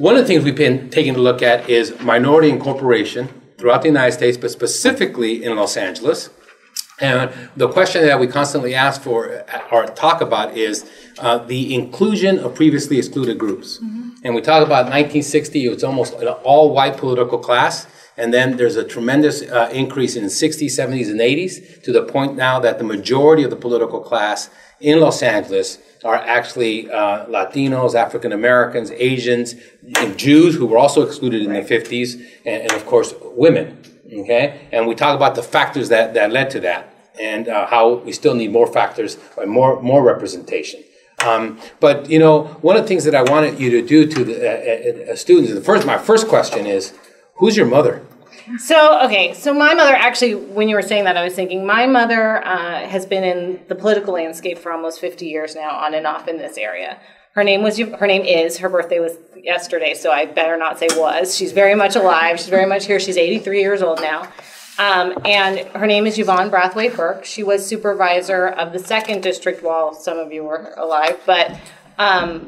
One of the things we've been taking a look at is minority incorporation throughout the United States, but specifically in Los Angeles. And the question that we constantly ask for or talk about is the inclusion of previously excluded groups. And we talk about 1960, it was almost an all-white political class. And then there's a tremendous increase in the 60s, 70s, and 80s to the point now that the majority of the political class in Los Angeles are actually Latinos, African Americans, Asians, and Jews who were also excluded in the 50s, and of course, women. Okay? And we talk about the factors that led to that and how we still need more factors or more representation. But, you know, one of the things that I wanted you to do to the students, my first question is, who's your mother? So my mother, actually, when you were saying that, I was thinking my mother has been in the political landscape for almost 50 years now, on and off in this area. Her name is, her birthday was yesterday, so I better not say was. She's very much alive. She's very much here. She's 83 years old now. And her name is Yvonne Brathwaite Burke. She was supervisor of the 2nd District while some of you were alive. But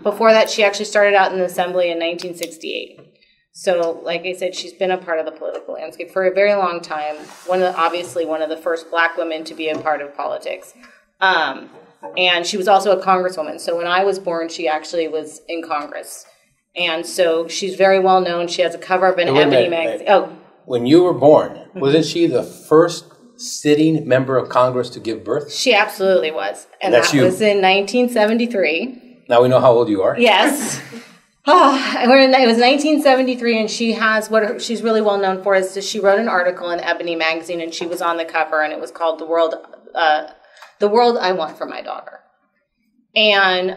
before that, she actually started out in the Assembly in 1968. So, like I said, she's been a part of the political landscape for a very long time. Obviously one of the first black women to be a part of politics. And she was also a congresswoman. So when I was born, she actually was in Congress. And so she's very well known. She has a cover of an Ebony magazine. Oh. When you were born, wasn't she the first sitting member of Congress to give birth? She absolutely was. And that was in 1973. Now we know how old you are. Yes. It was 1973, and she has she's really well known for is that she wrote an article in Ebony magazine, and she was on the cover, and it was called "The World I Want for My Daughter." And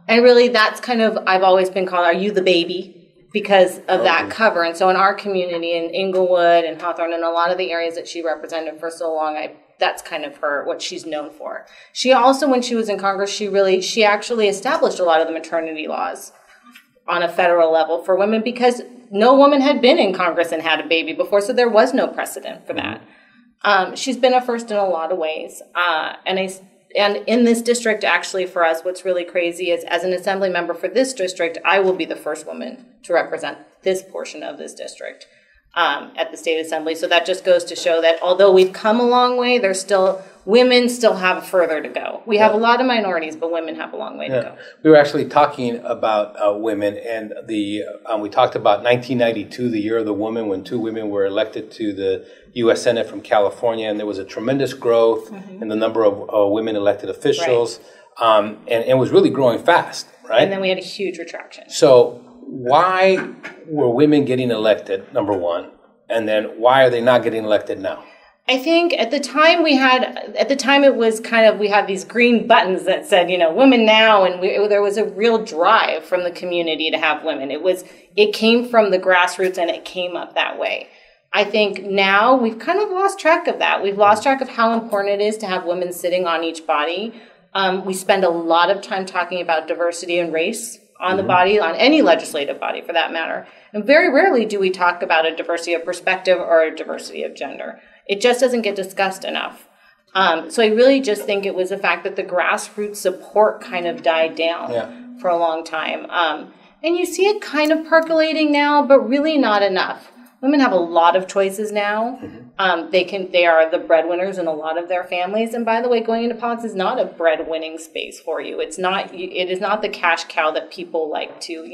really, that's kind of, I've always been called, "Are you the baby?" because of that cover. And so in our community, in Inglewood and Hawthorne, and a lot of the areas that she represented for so long, that's kind of what she's known for. She also, when she was in Congress, she actually established a lot of the maternity laws on a federal level for women, because no woman had been in Congress and had a baby before, so there was no precedent for that. She's been a first in a lot of ways. And in this district, actually, for us, what's really crazy is, as an assembly member for this district, I will be the first woman to represent this portion of this district at the state assembly. So that just goes to show that although we've come a long way, women still have further to go. We have a lot of minorities, but women have a long way to go. We were actually talking about women, and we talked about 1992, the year of the woman, when 2 women were elected to the U.S. Senate from California, and there was a tremendous growth in the number of women elected officials, and it was really growing fast, right? And then we had a huge retraction. So why were women getting elected, number one, and then why are they not getting elected now? I think at the time it was kind of, we had these green buttons that said, women now, and there was a real drive from the community to have women. It came from the grassroots, and it came up that way. I think now we've kind of lost track of that. We've lost track of how important it is to have women sitting on each body. We spend a lot of time talking about diversity and race on the body, on any legislative body for that matter. And very rarely do we talk about a diversity of perspective or a diversity of gender. It just doesn't get discussed enough. So I really just think it was the fact that the grassroots support kind of died down for a long time. And you see it kind of percolating now, but really not enough. Women have a lot of choices now. They are the breadwinners in a lot of their families. And by the way, going into politics is not a breadwinning space for you. It is not the cash cow that people like to,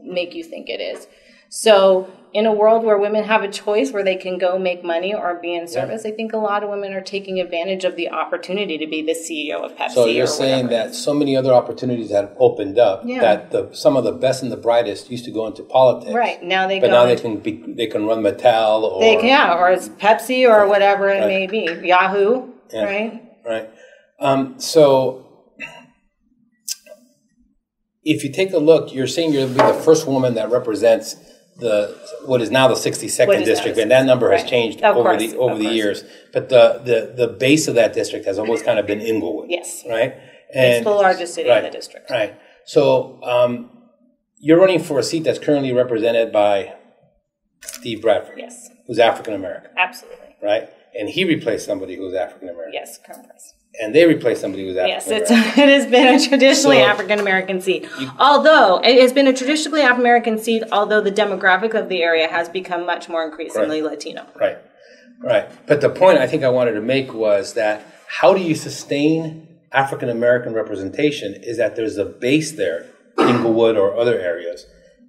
make you think it is. So in a world where women have a choice where they can go make money or be in service, I think a lot of women are taking advantage of the opportunity to be the CEO of Pepsi. So you're saying that so many other opportunities have opened up that some of the best and the brightest used to go into politics. Right. Now they can run Mattel or or it's Pepsi or whatever it may be. Yahoo. Yeah. Right. So if you take a look, you're saying you'll be the first woman that represents what is now the 62nd district, and that number has changed over the years. But the base of that district has always kind of been Inglewood. Yes. Right? And it's the largest city in the district. Right. So you're running for a seat that's currently represented by Steve Bradford. Yes. Who's African American. Absolutely. Right? And he replaced somebody who's African American. Yes, current president. and they replace somebody who's African Yes, American. it has been a traditionally African-American seat. Although, it has been a traditionally African-American seat, although the demographic of the area has become much more increasingly Latino. Right. But the point I think I wanted to make was that how do you sustain African-American representation is that there's a base there, Inglewood or other areas.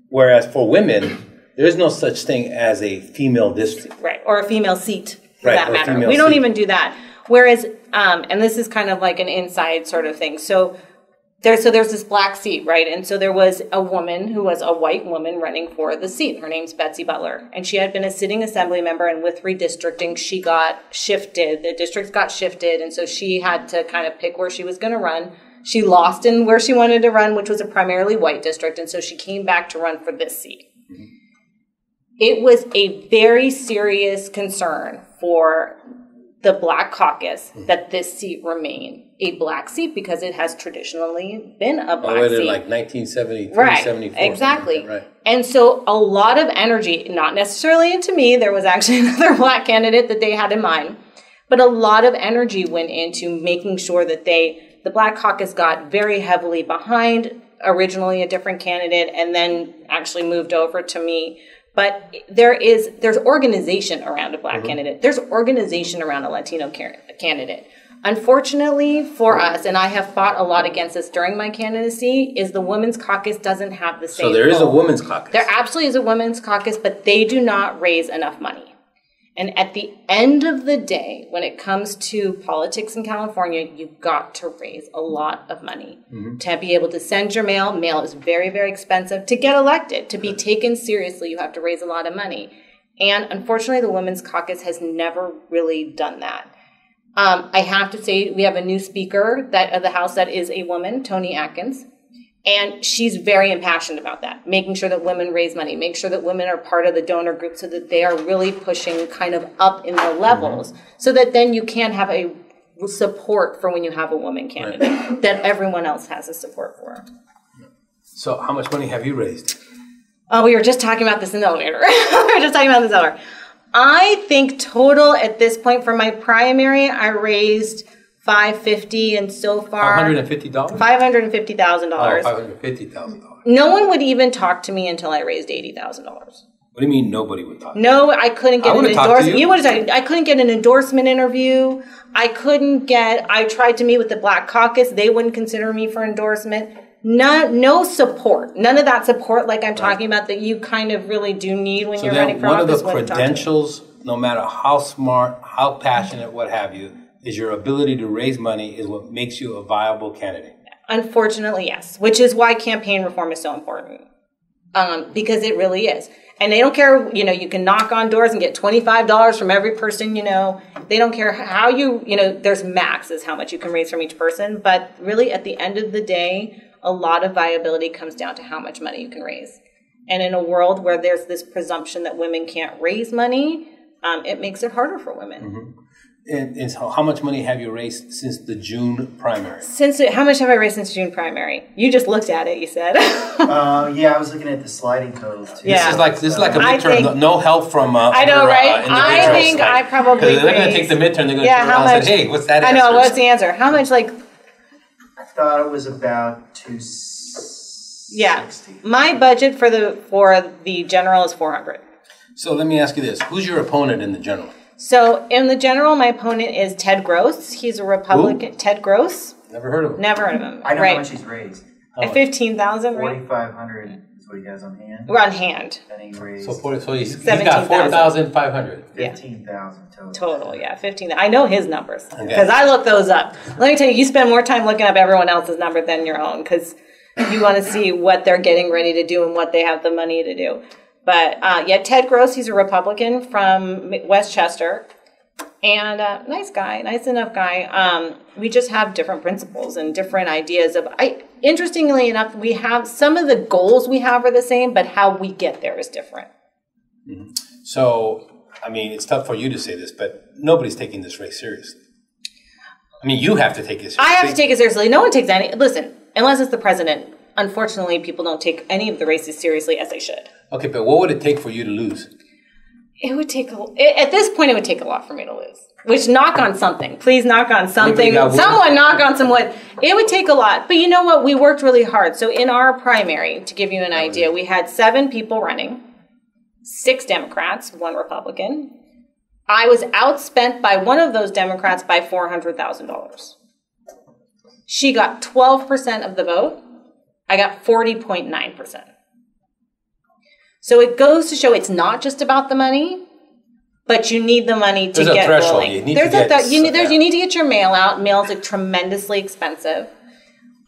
Whereas for women, there is no such thing as a female district. Right, or a female seat, for that matter. We seat. don't even do that. Whereas, and this is kind of like an inside sort of thing. So there's this black seat, right? And so there was a woman who was a white woman running for the seat. Her name's Betsy Butler. And she had been a sitting assembly member, and with redistricting, she got shifted. The districts got shifted, and so she had to kind of pick where she was going to run. She lost in where she wanted to run, which was a primarily white district, and so she came back to run for this seat. Mm-hmm. It was a very serious concern for the Black Caucus that this seat remain a black seat because it has traditionally been a black seat. Like 1973, right, 74. Exactly. Like that, right. And so a lot of energy, not necessarily into me, there was actually another black candidate that they had in mind, but a lot of energy went into making sure that the Black Caucus got very heavily behind originally a different candidate and then actually moved over to me. But there's organization around a black candidate. There's organization around a Latino candidate. Unfortunately for us, and I have fought a lot against this during my candidacy, is the Women's Caucus doesn't have the same So there is a role. Women's Caucus. There absolutely is a Women's Caucus, but they do not raise enough money. And at the end of the day, when it comes to politics in California, you've got to raise a lot of money to be able to send your mail. Mail is very, very expensive. To get elected, to be taken seriously, you have to raise a lot of money. And unfortunately, the Women's Caucus has never really done that. I have to say, we have a new speaker of the House that is a woman, Toni Atkins. And she's very impassioned about that, making sure that women raise money, make sure that women are part of the donor group so that they are really pushing kind of up in the levels so that then you can have a support for when you have a woman candidate that everyone else has a support for. So how much money have you raised? Oh, we were just talking about this in the elevator. I think total at this point for my primary, I raised $550 and so far $550? $550,000. Oh, $550,000. No one would even talk to me until I raised $80,000. What do you mean nobody would talk? No, I couldn't get an endorsement. You would have. I couldn't get an endorsement interview. I tried to meet with the Black Caucus. They wouldn't consider me for endorsement. No support. None of that support like I'm talking about that you kind of really do need when you're running for office. One of the credentials, no matter how smart, how passionate, what have you, is your ability to raise money is what makes you a viable candidate. Unfortunately, yes. Which is why campaign reform is so important. Because it really is. And they don't care, you can knock on doors and get $25 from every person, They don't care how there's max is how much you can raise from each person. But really, at the end of the day, a lot of viability comes down to how much money you can raise. And in a world where there's this presumption that women can't raise money, it makes it harder for women. Mm-hmm. And so how much money have you raised since the June primary? How much have I raised since June primary? You just looked at it, you said. Yeah, I was looking at the sliding code too. Yeah. This is like a midterm. No help from I know, right? I think I probably because they're going to take the midterm. They're going to turn around and say, "Hey, what's that?" I know. What's the answer? How much? I thought it was about 260. Yeah, my budget for the general is $400. So let me ask you this: who's your opponent in the general? So in the general, my opponent is Ted Gross. He's a Republican. Who? Ted Gross. Never heard of him. Never heard of him. I know how much he's raised. At 15,000, right? 4,500 is what he has on hand. We're on hand. And he raised. So he's got 4,500. 15,000 total. Total, yeah, 15,000. I know his numbers because I look those up. Let me tell you, you spend more time looking up everyone else's number than your own because you want to see what they're getting ready to do and what they have the money to do. But Ted Gross, he's a Republican from Westchester, and nice enough guy. We just have different principles and different ideas interestingly enough, we have some of the goals we have are the same, but how we get there is different. Mm-hmm. So, I mean, it's tough for you to say this, but nobody's taking this race seriously. I mean, you have to take it seriously. I have to take it seriously. No one takes any. Listen, unless it's the president. Unfortunately, people don't take any of the races seriously as they should. Okay, but what would it take for you to lose? It would take at this point, it would take a lot for me to lose. Which, knock on something. Please knock on something. Someone knock on some wood. It would take a lot. But you know what? We worked really hard. So in our primary, to give you an idea, we had 7 people running, 6 Democrats, 1 Republican. I was outspent by one of those Democrats by $400,000. She got 12% of the vote. I got 40.9%. So it goes to show it's not just about the money, but you need the money to get rolling. You need to get your mail out. Mail's tremendously expensive.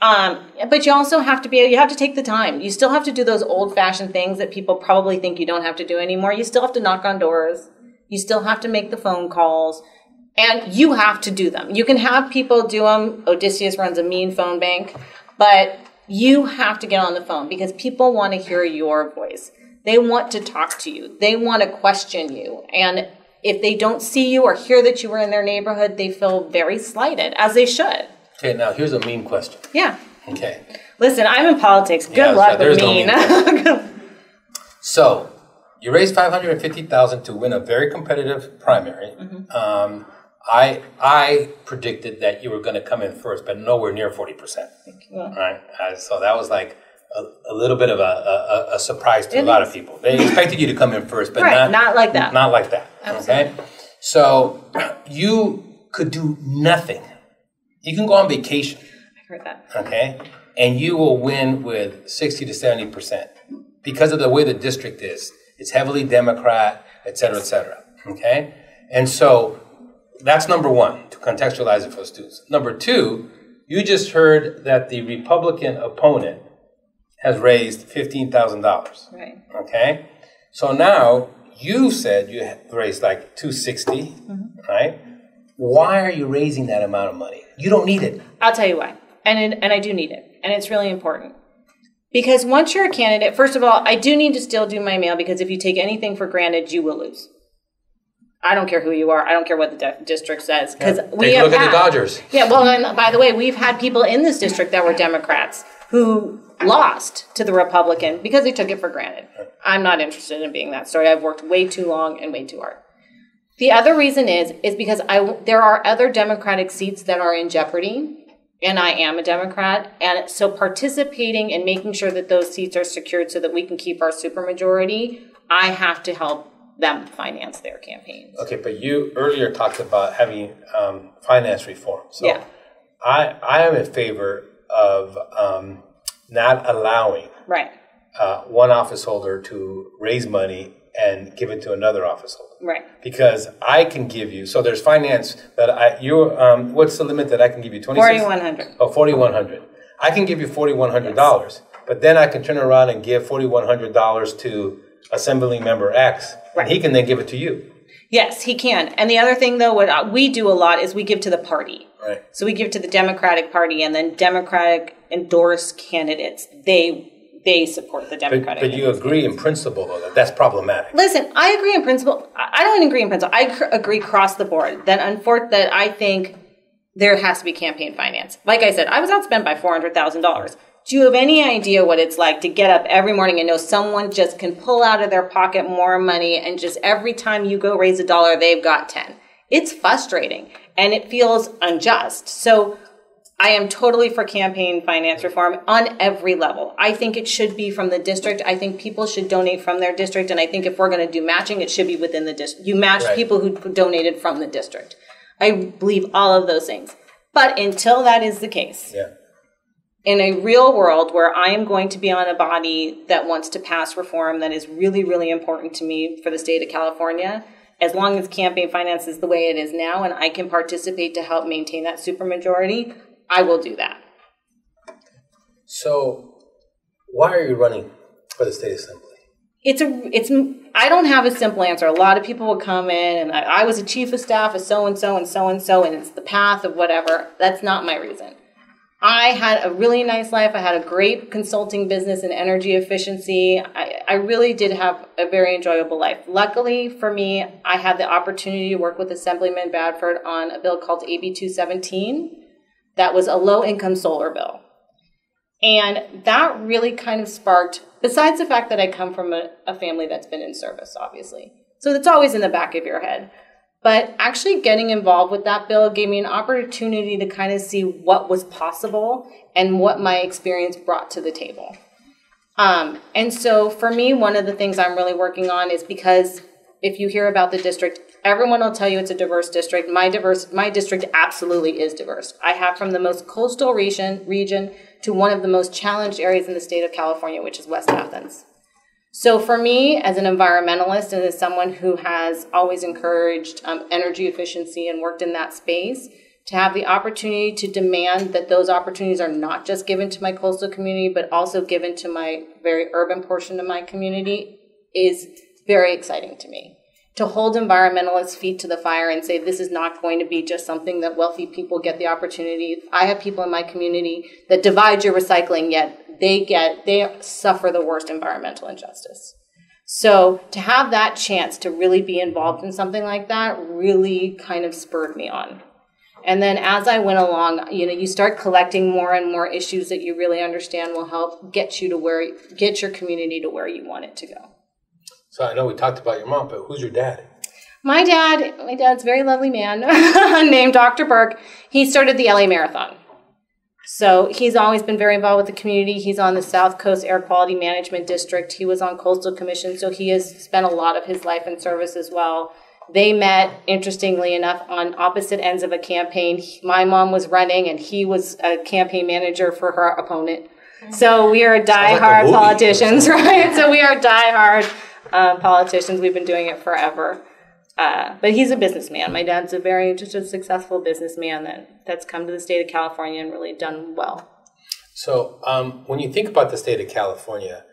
But you also have to you have to take the time. You still have to do those old-fashioned things that people probably think you don't have to do anymore. You still have to knock on doors. You still have to make the phone calls. And you have to do them. You can have people do them. Odysseus runs a mean phone bank. But you have to get on the phone because people want to hear your voice. They want to talk to you. They want to question you. And if they don't see you or hear that you were in their neighborhood, they feel very slighted, as they should. Okay, now here's a mean question. Yeah. Okay. Listen, I'm in politics. Good luck with mean. No mean so, you raised $550,000 to win a very competitive primary. Mm-hmm. I predicted that you were going to come in first, but nowhere near 40%. Right? So that was like a little bit of a surprise to a lot of people. They expected you to come in first, but not like that. Not like that. Absolutely. Okay? So you could do nothing. You can go on vacation. I've heard that. Okay? And you will win with 60 to 70% because of the way the district is. It's heavily Democrat, et cetera, et cetera. Okay? And so that's number one, to contextualize it for students. Number two, you just heard that the Republican opponent has raised $15,000. Right. Okay? So now you said you raised like $260, right? Why are you raising that amount of money? You don't need it. I'll tell you why. And I do need it. And it's really important. Because once you're a candidate, first of all, I do need to still do my mail because if you take anything for granted, you will lose. I don't care who you are. I don't care what the district says. Because take a look at the Dodgers. Yeah, well, and by the way, we've had people in this district that were Democrats who lost to the Republican because they took it for granted. I'm not interested in being that story. I've worked way too long and way too hard. The other reason is because there are other Democratic seats that are in jeopardy, and I am a Democrat. And so participating and making sure that those seats are secured so that we can keep our supermajority, I have to help them finance their campaigns. Okay, but you earlier talked about having finance reform. So yeah. I am in favor of not allowing one office holder to raise money and give it to another office holder. Right. Because I can give you, so there's finance that what's the limit that I can give you? 4,100. Oh, 4,100. I can give you $4,100, but then I can turn around and give $4,100 to Assembly Member X, and he can then give it to you. Yes, he can. And the other thing, though, what we do a lot is we give to the party. Right. So we give to the Democratic Party, and then Democratic endorsed candidates, they support the Democratic. But you agree in principle, though, that that's problematic. Listen, I agree in principle. I don't agree in principle. I agree across the board that I think there has to be campaign finance. Like I said, I was outspent by $400,000. Do you have any idea what it's like to get up every morning and know someone just can pull out of their pocket more money and just every time you go raise $1, they've got 10? It's frustrating and it feels unjust. So I am totally for campaign finance reform on every level. I think it should be from the district. I think people should donate from their district. And I think if we're going to do matching, it should be within the district. You match people who donated from the district. I believe all of those things. But until that is the case, in a real world where I am going to be on a body that wants to pass reform that is really, really important to me for the state of California, as long as campaign finance is the way it is now and I can participate to help maintain that supermajority, I will do that. So why are you running for the state assembly? I don't have a simple answer. A lot of people will come in and I was a chief of staff of so-and-so and so-and-so and it's the path of whatever. That's not my reason. I had a really nice life. I had a great consulting business in energy efficiency. I really did have a very enjoyable life. Luckily for me, I had the opportunity to work with Assemblyman Badford on a bill called AB 217 that was a low-income solar bill. And that really kind of sparked, besides the fact that I come from a family that's been in service, obviously, So it's always in the back of your head. But actually getting involved with that bill gave me an opportunity to kind of see what was possible and what my experience brought to the table. And so for me, one of the things I'm really working on is, because if you hear about the district, everyone will tell you it's a diverse district. My district absolutely is diverse. I have from the most coastal region to one of the most challenged areas in the state of California, which is West Athens. So for me, as an environmentalist and as someone who has always encouraged energy efficiency and worked in that space, to have the opportunity to demand that those opportunities are not just given to my coastal community, but also given to my very urban portion of my community is very exciting to me. To hold environmentalists' feet to the fire and say, this is not going to be just something that wealthy people get the opportunity. I have people in my community that divide your recycling, yet they suffer the worst environmental injustice. So to have that chance to really be involved in something like that really kind of spurred me on. And then as I went along, you start collecting more and more issues that you really understand will help get your community to where you want it to go. So I know we talked about your mom, but who's your dad? My dad's a very lovely man named Dr. Burke. He started the LA Marathon. So he's always been very involved with the community. He's on the South Coast Air Quality Management District. He was on Coastal Commission, so he has spent a lot of his life in service as well. They met, interestingly enough, on opposite ends of a campaign. My mom was running, and he was a campaign manager for her opponent. So we are diehard politicians, right? So we are diehard politicians. We've been doing it forever. But he's a businessman. My dad's just a successful businessman that's come to the state of California and really done well. So when you think about the state of California,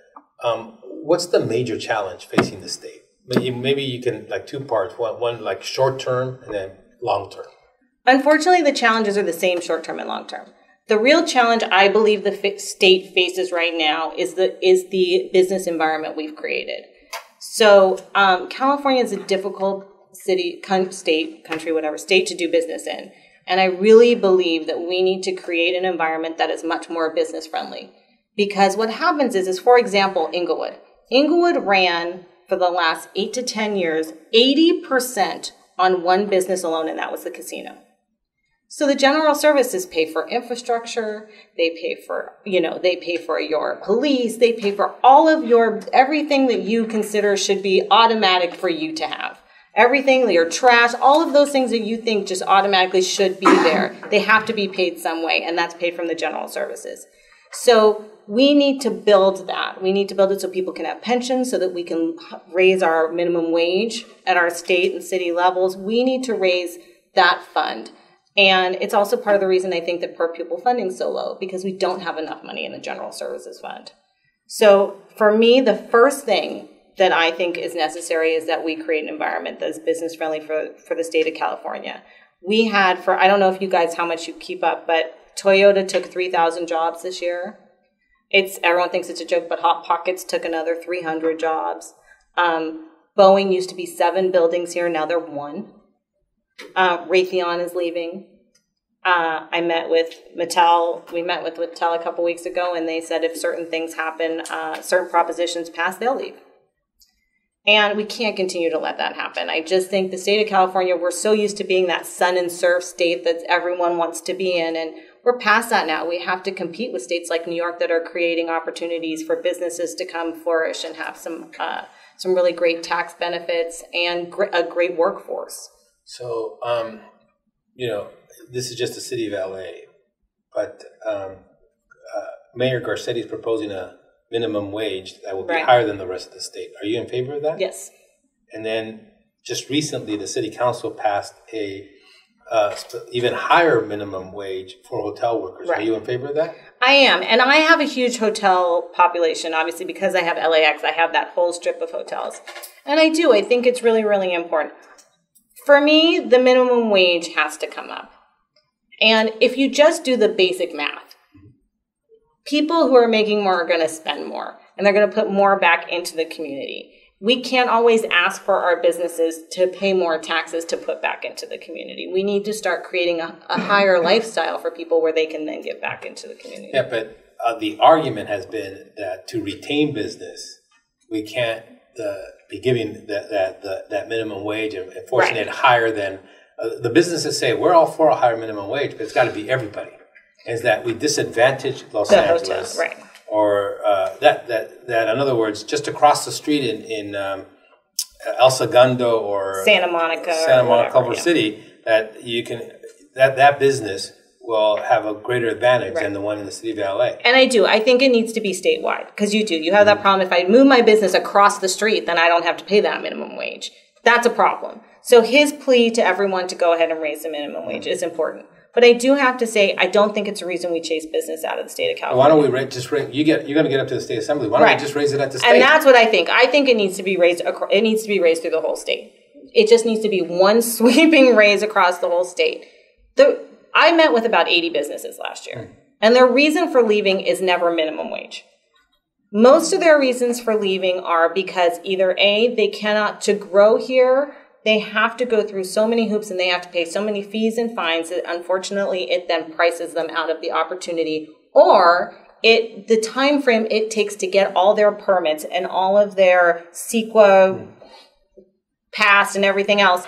what's the major challenge facing the state? Maybe you can, like, two parts, one like short term and then long term. Unfortunately, the challenges are the same short term and long term. The real challenge I believe the state faces right now is the business environment we've created. So California is a difficult state to do business in. And I really believe that we need to create an environment that is much more business friendly. Because what happens is for example, Inglewood. Inglewood ran for the last 8 to 10 years, 80% on one business alone, and that was the casino. So the general services pay for infrastructure, they pay for your police, they pay for all of everything that you consider should be automatic for you to have. Everything, your trash, all of those things that you think just automatically should be there, they have to be paid some way, and that's paid from the general services. So we need to build that. We need to build it so people can have pensions, so that we can raise our minimum wage at our state and city levels. We need to raise that fund. And it's also part of the reason I think that per pupil funding is so low, because we don't have enough money in the general services fund. So for me, the first thing that I think is necessary is that we create an environment that is business friendly for the state of California. We had, I don't know if you guys, how much you keep up, but Toyota took 3,000 jobs this year. Everyone thinks it's a joke, but Hot Pockets took another 300 jobs. Boeing used to be 7 buildings here, now they're 1. Raytheon is leaving. I met with Mattel. We met with Mattel a couple weeks ago, and they said if certain things happen, certain propositions pass, they'll leave. And we can't continue to let that happen. I just think the state of California, we're so used to being that sun and surf state that everyone wants to be in, and we're past that now. We have to compete with states like New York that are creating opportunities for businesses to come flourish and have some really great tax benefits and a great workforce. So, this is just the city of LA, but Mayor Garcetti's is proposing a minimum wage that will be higher than the rest of the state. Are you in favor of that? Yes. And then just recently, the city council passed a even higher minimum wage for hotel workers. Right. Are you in favor of that? I am. And I have a huge hotel population. Obviously, because I have LAX, I have that whole strip of hotels. And I do. I think it's really, really important. For me, the minimum wage has to come up. And if you just do the basic math, people who are making more are going to spend more, and they're going to put more back into the community. We can't always ask for our businesses to pay more taxes to put back into the community. We need to start creating a higher lifestyle for people where they can then give back into the community. Yeah, but the argument has been that to retain business, we can't be giving that minimum wage and enforcing it higher than the businesses say we're all for a higher minimum wage, but it's got to be everybody. Is that we disadvantage Los Angeles, hotel, right? Or that in other words, just across the street in El Segundo or Santa Monica, Culver City, that you can that business will have a greater advantage than the one in the city of LA. And I think it needs to be statewide, because you have that problem. If I move my business across the street, then I don't have to pay that minimum wage. That's a problem. So his plea to everyone to go ahead and raise the minimum wage is important. But I do have to say, I don't think it's a reason we chase business out of the state of California. Why don't we just raise? You're going to get up to the state assembly. Why don't we just raise it at the state? And that's what I think. I think it needs to be raised. It needs to be raised through the whole state. It just needs to be one sweeping raise across the whole state. I met with about 80 businesses last year, and their reason for leaving is never minimum wage. Most of their reasons for leaving are because either A, they cannot, to grow here, they have to go through so many hoops and they have to pay so many fees and fines that unfortunately it then prices them out of the opportunity, or the time frame it takes to get all their permits and all of their CEQA passed and everything else,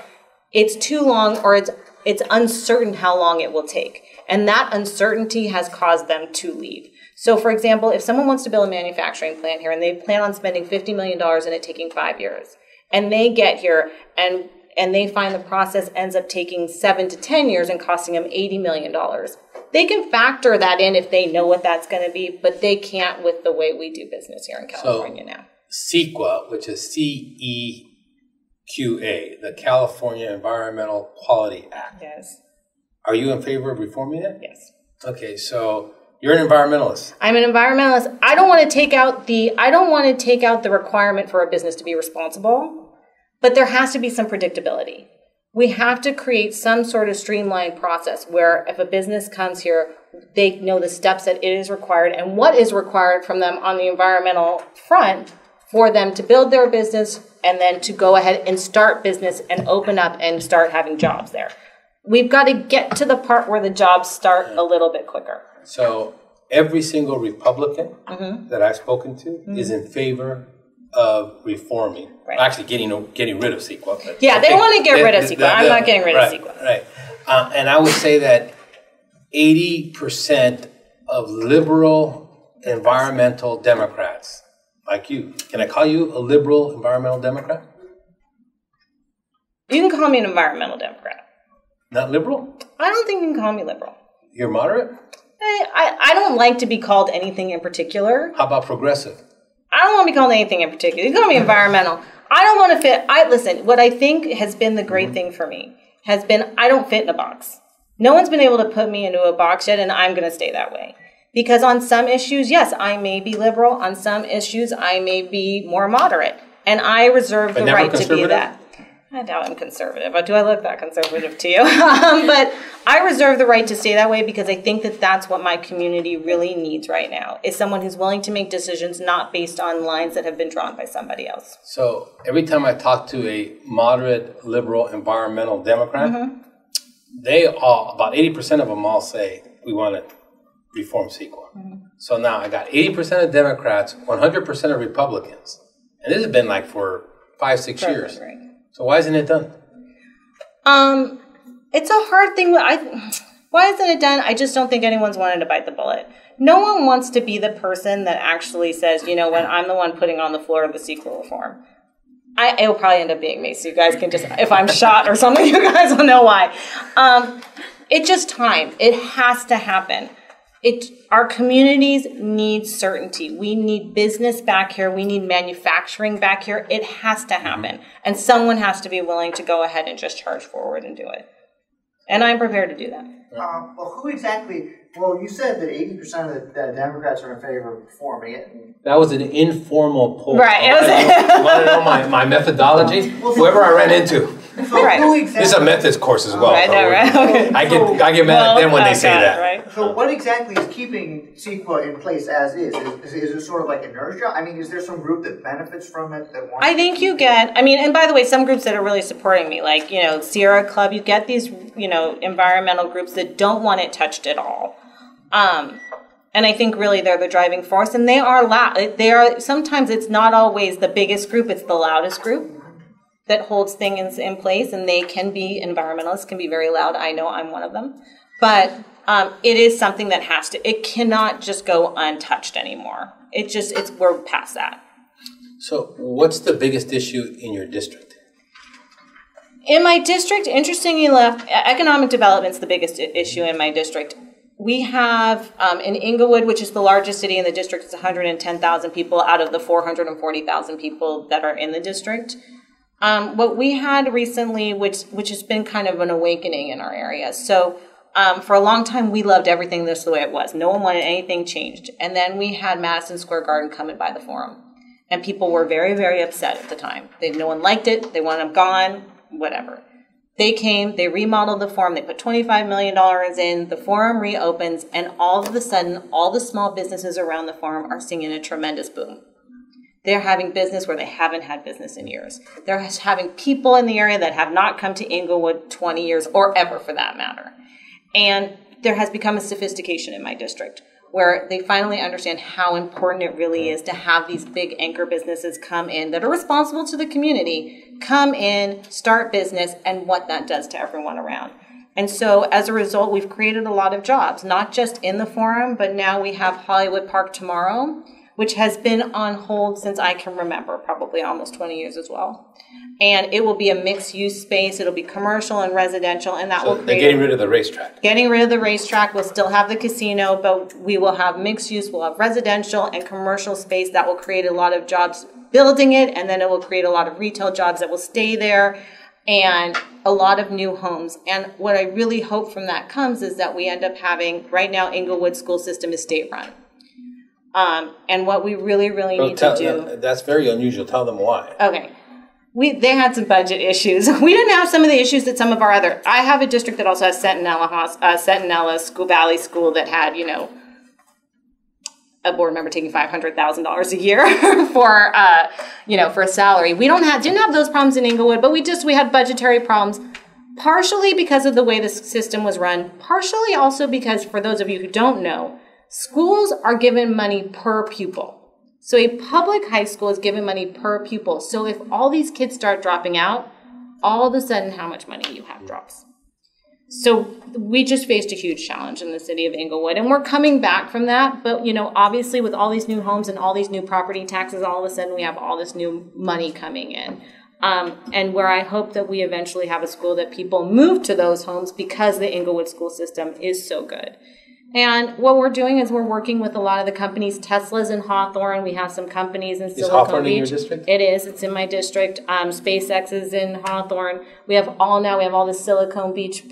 it's too long, or it's uncertain how long it will take. And that uncertainty has caused them to leave. So, for example, if someone wants to build a manufacturing plant here and they plan on spending $50 million and it taking 5 years, and they get here and they find the process ends up taking 7 to 10 years and costing them $80 million, they can factor that in if they know what that's going to be, but they can't with the way we do business here in California now. CEQA, which is CEQA, the California Environmental Quality Act. Yes. Are you in favor of reforming it? Yes. Okay, so you're an environmentalist. I'm an environmentalist. I don't want to take out the requirement for a business to be responsible, but there has to be some predictability. We have to create some sort of streamlined process where if a business comes here, they know the steps that it is required and what is required from them on the environmental front for them to build their business and then to go ahead and start business and open up and start having jobs there. We've got to get to the part where the jobs start a little bit quicker. So every single Republican that I've spoken to is in favor of reforming. Right. Actually, getting rid of CEQA. Yeah, they want to get rid of CEQA. I'm not getting rid of CEQA. Right. And I would say that 80% of liberal environmental Democrats, like you, can I call you a liberal environmental Democrat? You can call me an environmental Democrat. Not liberal? I don't think you can call me liberal. You're moderate? I don't like to be called anything in particular. How about progressive? I don't want to be called anything in particular. You can call me environmental. I don't want to fit. Listen, what I think has been the great thing for me has been I don't fit in a box. No one's been able to put me into a box yet, and I'm going to stay that way. Because on some issues, yes, I may be liberal. On some issues, I may be more moderate. And I reserve the right to be that. I doubt I'm conservative. Do I look that conservative to you? But I reserve the right to stay that way because I think that that's what my community really needs right now, is someone who's willing to make decisions not based on lines that have been drawn by somebody else. So every time I talk to a moderate, liberal, environmental Democrat, they all, about 80% of them all say, we want to reform CEQA. So now I got 80% of Democrats, 100% of Republicans. And this has been like for 5-6 years. Right. So why isn't it done? It's a hard thing. Why isn't it done? I just don't think anyone's wanted to bite the bullet. No one wants to be the person that actually says, you know what, I'm the one putting on the floor of the CEQA reform. It will probably end up being me, so you guys can just, if I'm shot or something, you guys will know why. It's just time. It has to happen. Our communities need certainty. We need business back here. We need manufacturing back here. It has to happen. And someone has to be willing to go ahead and just charge forward and do it. And I'm prepared to do that. Well, who exactly? Well, you said that 80% of the Democrats are in favor of reforming it. That was an informal poll. Right. You want to know my methodology? Whoever I ran into. So who exactly? This is a methods course as well. Right, right. Okay. I get mad at them when they say that. Right. So what exactly is keeping CEQA in place as is? Is it sort of like inertia? I mean, is there some group that benefits from it that wants? I think you get, and by the way, some groups that are really supporting me, like, Sierra Club, you get these, environmental groups that don't want it touched at all. And And I think really they're the driving force, and they are loud. They are, sometimes it's not always the biggest group, it's the loudest group that holds things in place, and they can be, environmentalists can be very loud. I know I'm one of them. But it is something that it cannot just go untouched anymore. We're past that. So what's the biggest issue in your district? In my district, interestingly enough, economic development's the biggest issue in my district. We have, in Inglewood, which is the largest city in the district, it's 110,000 people out of the 440,000 people that are in the district. What we had recently, which has been kind of an awakening in our area. So for a long time, we loved everything this the way it was. No one wanted anything changed. And then we had Madison Square Garden come and buy the Forum. And people were very, very upset at the time. No one liked it. They wanted them gone, whatever. They came, they remodeled the Forum, they put $25 million in, the Forum reopens, and all of a sudden, all the small businesses around the Forum are seeing a tremendous boom. They're having business where they haven't had business in years. They're having people in the area that have not come to Inglewood 20 years, or ever for that matter. And there has become a sophistication in my district, where they finally understand how important it really is to have these big anchor businesses come in that are responsible to the community, come in, start business, and what that does to everyone around. And so as a result, we've created a lot of jobs, not just in the Forum, but now we have Hollywood Park Tomorrow, which has been on hold since I can remember, probably almost 20 years as well. And it will be a mixed-use space. It'll be commercial and residential, and that will create... They're getting rid of the racetrack. Getting rid of the racetrack. We'll still have the casino, but we will have mixed-use. We'll have residential and commercial space that will create a lot of jobs building it, and then it will create a lot of retail jobs that will stay there, and a lot of new homes. And what I really hope from that comes is that we end up having... Right now, Inglewood school system is state-run. And what we really, really need to do... That's very unusual. Tell them why. Okay. They had some budget issues. We didn't have some of the issues that some of our other... I have a district that also has Centinela Valley School that had, a board member taking $500,000 a year for a salary. We didn't have those problems in Inglewood, but we had budgetary problems, partially because of the way the system was run, partially also because, for those of you who don't know, schools are given money per pupil. So a public high school is given money per pupil. So if all these kids start dropping out, all of a sudden how much money you have drops. So we just faced a huge challenge in the city of Inglewood, and we're coming back from that. But, obviously with all these new homes and all these new property taxes, all of a sudden we have all this new money coming in. And where I hope that we eventually have a school that people move to those homes because the Inglewood school system is so good. And what we're doing is we're working with a lot of the companies. Tesla's in Hawthorne. We have some companies in Silicon Beach. Is Hawthorne in your district? It is. It's in my district. SpaceX is in Hawthorne. We have all the Silicon Beach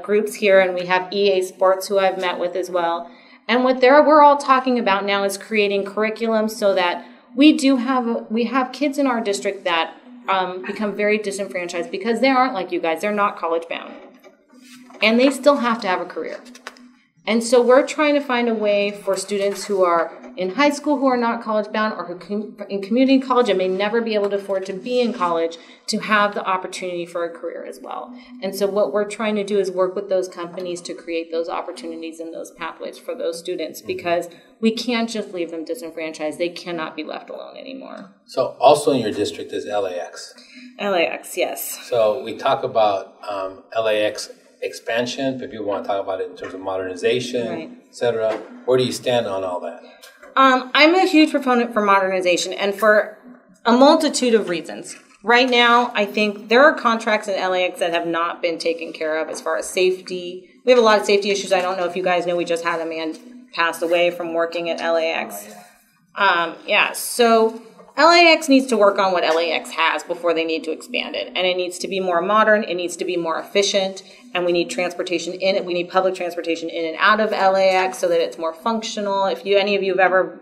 groups here, and we have EA Sports, who I've met with as well. And what we're all talking about now is creating curriculum so that we have kids in our district that become very disenfranchised because they aren't like you guys. They're not college bound. And they still have to have a career. And so we're trying to find a way for students who are in high school who are not college bound, or who in community college and may never be able to afford to be in college, to have the opportunity for a career as well. And so what we're trying to do is work with those companies to create those opportunities and those pathways for those students, because we can't just leave them disenfranchised. They cannot be left alone anymore. So also in your district is LAX. LAX, yes. So we talk about LAX expansion, but people want to talk about it in terms of modernization, right, et cetera. Where do you stand on all that? I'm a huge proponent for modernization, and for a multitude of reasons. Right now, I think there are contracts in LAX that have not been taken care of as far as safety. We have a lot of safety issues. I don't know if you guys know, we just had a man pass away from working at LAX. So LAX needs to work on what LAX has before they need to expand it. And it needs to be more modern, it needs to be more efficient, and we need transportation in it. We need public transportation in and out of LAX so that it's more functional. If any of you have ever,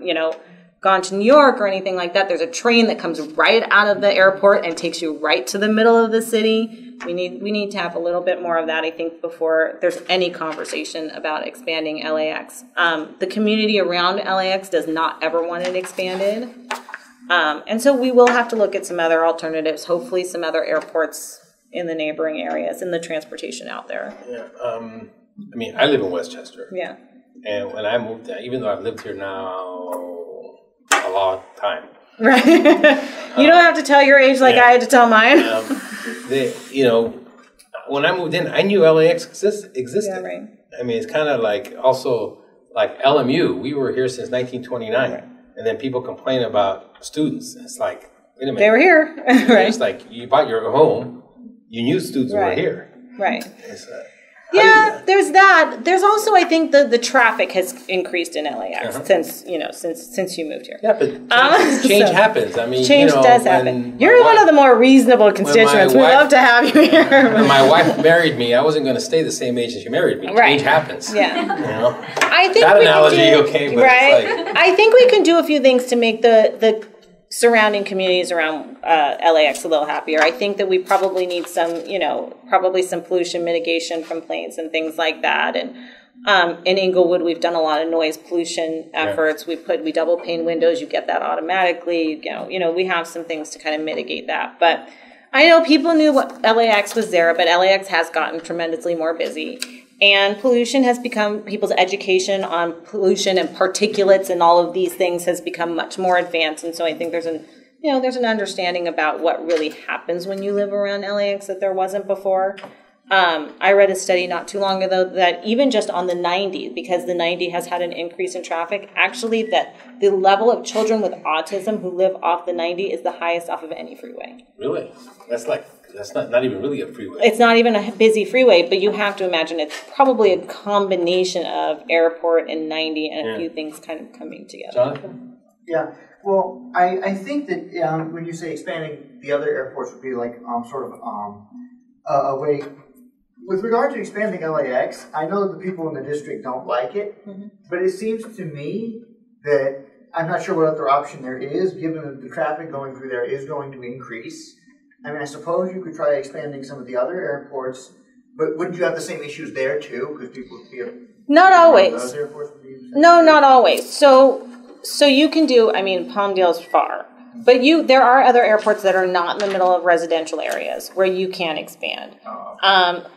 gone to New York or anything like that, there's a train that comes right out of the airport and takes you right to the middle of the city. We need to have a little bit more of that, I think, before there's any conversation about expanding LAX. The community around LAX does not ever want it expanded. And so we will have to look at some other alternatives, hopefully some other airports in the neighboring areas and the transportation out there. Yeah. I live in Westchester. Yeah. And when I moved there, even though I've lived here now a long time. Right. You don't have to tell your age like I had to tell mine. When I moved in, I knew LAX existed. Yeah, right. I mean, it's kind of like also like LMU. We were here since 1929. Right. And then people complain about students. It's like, wait a minute. They were here. Right. It's like you bought your home, you knew students were here. Right. There's that. There's also, I think, the traffic has increased in LAX since you moved here. Yeah, but change happens. I mean, change does happen. You're one of the more reasonable constituents. We love to have you here. When my wife married me, I wasn't going to stay the same age as she married me. Right. Change happens. Yeah. I think that analogy, okay, but right. It's like, I think we can do a few things to make the surrounding communities around LAX a little happier. I think that we probably need some pollution mitigation from planes and things like that. And in Inglewood, we've done a lot of noise pollution efforts. Yeah. We double pane windows. You get that automatically. We have some things to kind of mitigate that. But I know people knew what LAX was there, but LAX has gotten tremendously more busy. And pollution has become, people's education on pollution and particulates and all of these things has become much more advanced. And so I think there's an understanding about what really happens when you live around LAX that there wasn't before. I read a study not too long ago that even just on the 90, because the 90 has had an increase in traffic, actually that the level of children with autism who live off the 90 is the highest off of any freeway. Really? That's not even really a freeway. It's not even a busy freeway, but you have to imagine it's probably a combination of airport and 90 and a few things kind of coming together. Jonathan? Yeah. Well, I think that when you say expanding the other airports would be like a way. With regard to expanding LAX, I know the people in the district don't like it, but it seems to me that I'm not sure what other option there is, given that the traffic going through there is going to increase. I mean, I suppose you could try expanding some of the other airports, but wouldn't you have the same issues there too? Because people would be not always. Those airports would be no, not always. So you can do. I mean, Palmdale's far, but there are other airports that are not in the middle of residential areas where you can expand.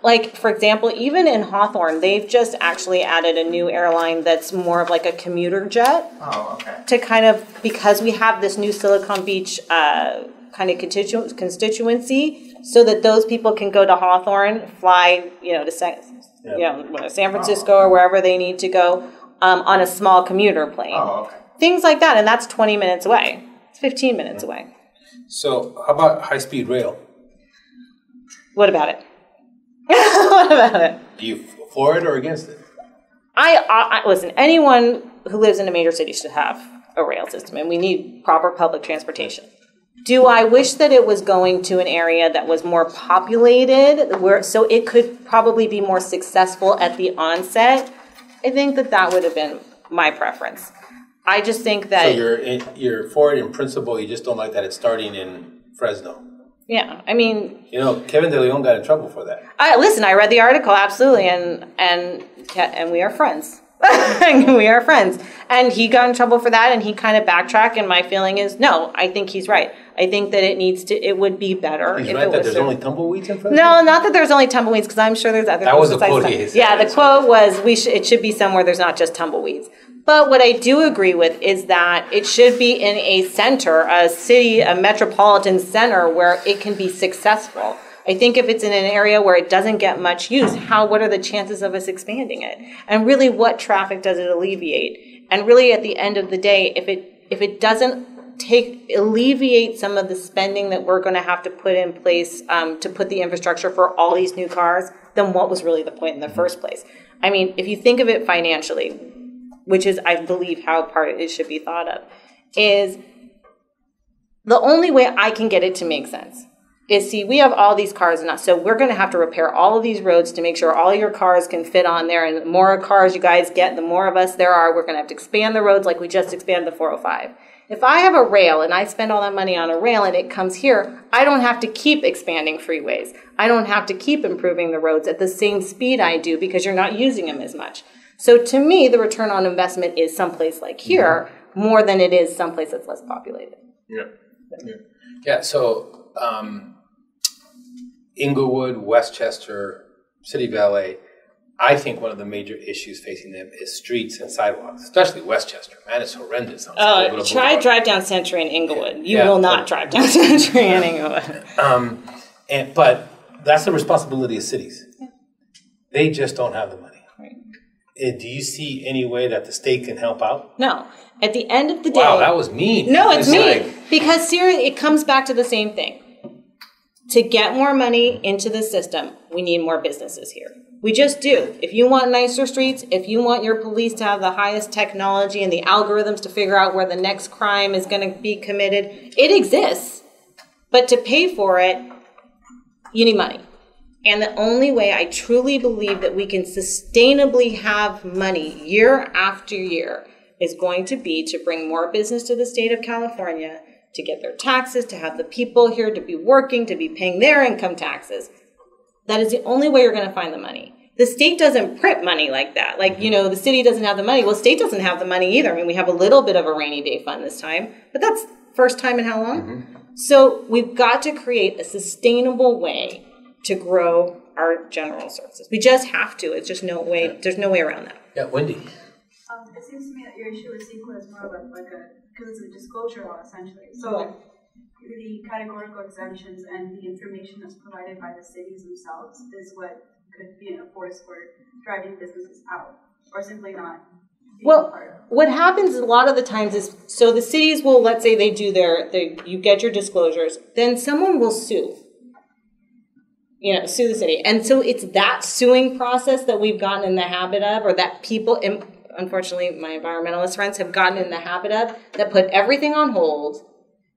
Like for example, even in Hawthorne, they've just actually added a new airline that's more of like a commuter jet. Oh, okay. To kind of because we have this new Silicon Beach. Kind of constituency, so that those people can go to Hawthorne, fly, to San Francisco or wherever they need to go on a small commuter plane. Oh, okay. Things like that, and that's 20 minutes away. It's 15 minutes away. So, how about high-speed rail? What about it? What about it? Are you for it or against it? I listen. Anyone who lives in a major city should have a rail system, and we need proper public transportation. Do I wish that it was going to an area that was more populated, so it could probably be more successful at the onset? I think that would have been my preference. I just think that... So you're for it in principle, you just don't like that it's starting in Fresno. Yeah, I mean... Kevin De Leon got in trouble for that. I read the article, absolutely, and we are friends. We are friends. And he got in trouble for that, and he kind of backtracked, and my feeling is, no, I think he's right. I think that it would be better if it was... that there's only tumbleweeds in Fresno? No, not that there's only tumbleweeds, because I'm sure there's other things. That was the quote he said. Yeah, the quote was, it should be somewhere there's not just tumbleweeds. But what I do agree with is that it should be in a center, a city, a metropolitan center where it can be successful. I think if it's in an area where it doesn't get much use, what are the chances of us expanding it? And really, what traffic does it alleviate? And really, at the end of the day, if it doesn't alleviate some of the spending that we're going to have to put in place to put the infrastructure for all these new cars, then what was really the point in the first place? I mean, if you think of it financially, which is, I believe, how part of it should be thought of, is the only way I can get it to make sense is, we have all these cars, so we're going to have to repair all of these roads to make sure all your cars can fit on there, and the more cars you guys get, the more of us there are. We're going to have to expand the roads like we just expanded the 405. If I have a rail and I spend all that money on a rail and it comes here, I don't have to keep expanding freeways. I don't have to keep improving the roads at the same speed I do because you're not using them as much. So to me, the return on investment is someplace like here more than it is someplace that's less populated. Yeah. So Inglewood, Westchester, City of LA, I think one of the major issues facing them is streets and sidewalks, especially Westchester. Man, it's horrendous. Try drive down Century in Inglewood. You will not drive down Century in Inglewood. But that's the responsibility of cities. Yeah. They just don't have the money. Right. Do you see any way that the state can help out? No. At the end of the day... Wow, that was mean. No, it's mean. Because seriously, it comes back to the same thing. To get more money into the system, we need more businesses here. We just do. If you want nicer streets, if you want your police to have the highest technology and the algorithms to figure out where the next crime is going to be committed, it exists. But to pay for it, you need money. And the only way I truly believe that we can sustainably have money year after year is going to be to bring more business to the state of California, to get their taxes, to have the people here to be working, to be paying their income taxes. That is the only way you're going to find the money. The state doesn't print money like that. Like, the city doesn't have the money. Well, the state doesn't have the money either. I mean, we have a little bit of a rainy day fund this time, but that's first time in how long? Mm-hmm. So we've got to create a sustainable way to grow our general services. We just have to. It's just no way. There's no way around that. Yeah, Wendy. It seems to me that your issue with CEQA is more of because it's a disclosure law essentially. So the categorical exemptions and the information that's provided by the cities themselves is what could be a force for driving businesses out or simply not. Well, what happens a lot of the times is, so the cities will, let's say they do you get your disclosures, then someone will sue. Sue the city. And so it's that suing process that we've gotten in the habit of, or that people, unfortunately, my environmentalist friends have gotten in the habit of, that put everything on hold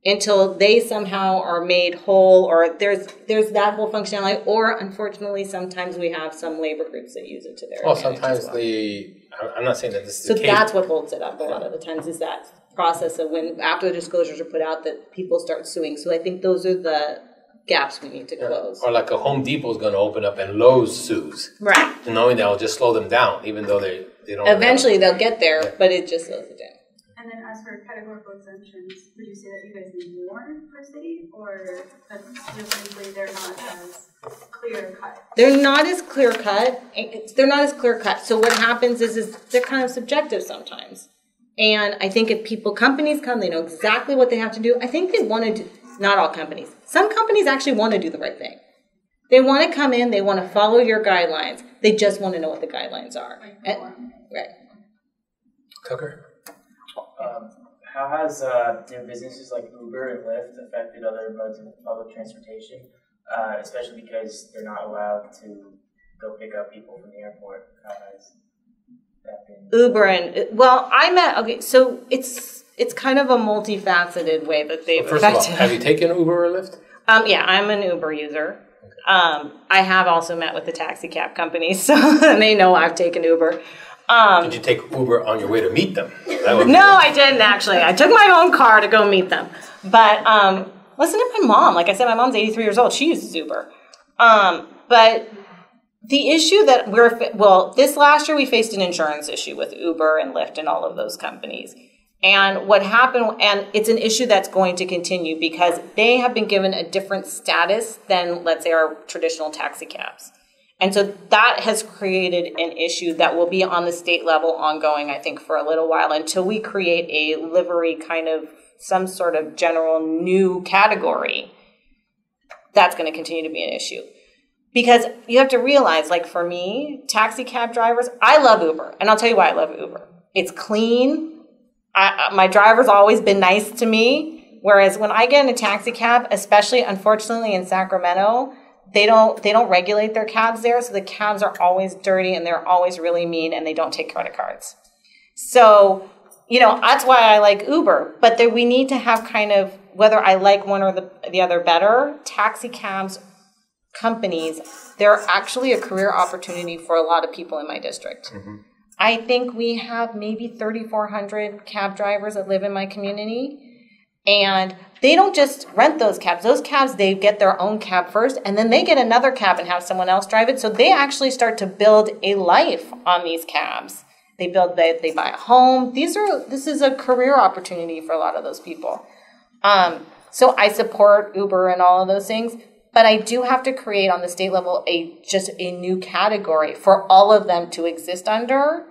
until they somehow are made whole, or there's that whole functionality, or unfortunately, sometimes we have some labor groups that use it to their advantage. Sometimes I'm not saying that this is the case. So that's what holds it up a lot of the times, is that process of when, after the disclosures are put out, that people start suing. So I think those are the gaps we need to close. Or like a Home Depot is going to open up and Lowe's sues. Right. And knowing that will just slow them down, even though they don't. Eventually they'll get there, but it just slows it down. And then as for categorical exemptions, would you say that you guys need more per city, or that simply they're not as clear cut? They're not as clear cut. They're not as clear cut. So what happens is they're kind of subjective sometimes. And I think if companies come, they know exactly what they have to do. I think they want to do, not all companies. Some companies actually want to do the right thing. They want to come in, they want to follow your guidelines. They just want to know what the guidelines are. Right. Tucker? How has businesses like Uber and Lyft affected other modes of public transportation, especially because they're not allowed to go pick up people from the airport? How has that been? Uber so it's kind of a multifaceted way that they've affected. First of all, have you taken Uber or Lyft? Yeah, I'm an Uber user. Okay. I have also met with the taxi cab companies, so they know I've taken Uber. Did you take Uber on your way to meet them? No, I didn't actually. I took my own car to go meet them. But listen to my mom. Like I said, my mom's 83 years old. She uses Uber. But the issue that this last year we faced an insurance issue with Uber and Lyft and all of those companies. And what happened, and it's an issue that's going to continue because they have been given a different status than, let's say, our traditional taxi cabs. And so that has created an issue that will be on the state level ongoing, I think, for a little while until we create a livery kind of some sort of general new category. That's going to continue to be an issue. Because you have to realize, like for me, taxi cab drivers, I love Uber. And I'll tell you why I love Uber. It's clean. My driver's always been nice to me. Whereas when I get in a taxi cab, especially unfortunately in Sacramento, they don't regulate their cabs there, so the cabs are always dirty and they're always really mean and they don't take credit cards. So, that's why I like Uber. But we need to have kind of, whether I like one or the other better, taxi cabs companies, they're actually a career opportunity for a lot of people in my district. Mm-hmm. I think we have maybe 3,400 cab drivers that live in my community. And they don't just rent those cabs. Those cabs, they get their own cab first, and then they get another cab and have someone else drive it. So they actually start to build a life on these cabs. They buy a home. This is a career opportunity for a lot of those people. So I support Uber and all of those things. But I do have to create on the state level just a new category for all of them to exist under,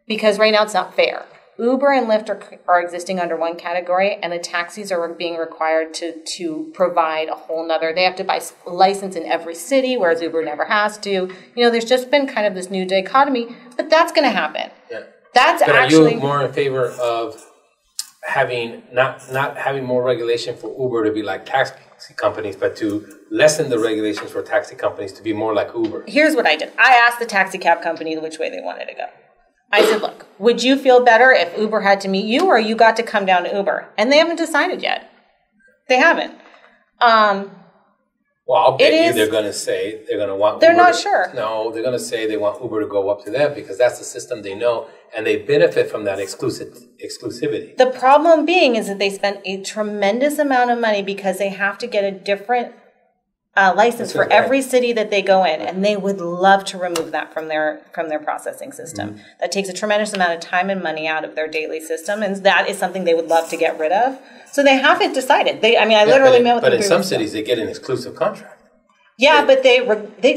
because right now it's not fair. Uber and Lyft are existing under one category, and the taxis are being required to provide a whole nother. They have to buy a license in every city, whereas Uber never has to. You know, there's just been kind of this new dichotomy, but that's going to happen. Yeah. That's but actually. Are you more in favor of having not having more regulation for Uber to be like taxi companies, but to lessen the regulations for taxi companies to be more like Uber? Here's what I did. I asked the taxi cab company which way they wanted to go. I said, look, would you feel better if Uber had to meet you or you got to come down to Uber? And they haven't decided yet. They haven't. Well, I'll bet you they're going to say they're going to want They're Uber not sure. No, they're going to say they want Uber to go up to them because that's the system they know, and they benefit from that exclusivity. The problem being is that they spend a tremendous amount of money because they have to get a different license for every city that they go in, and they would love to remove that from their processing system. Mm-hmm. That takes a tremendous amount of time and money out of their daily system, and that is something they would love to get rid of. So they haven't decided. I literally met with them. But in some cities, they get an exclusive contract. Yeah, but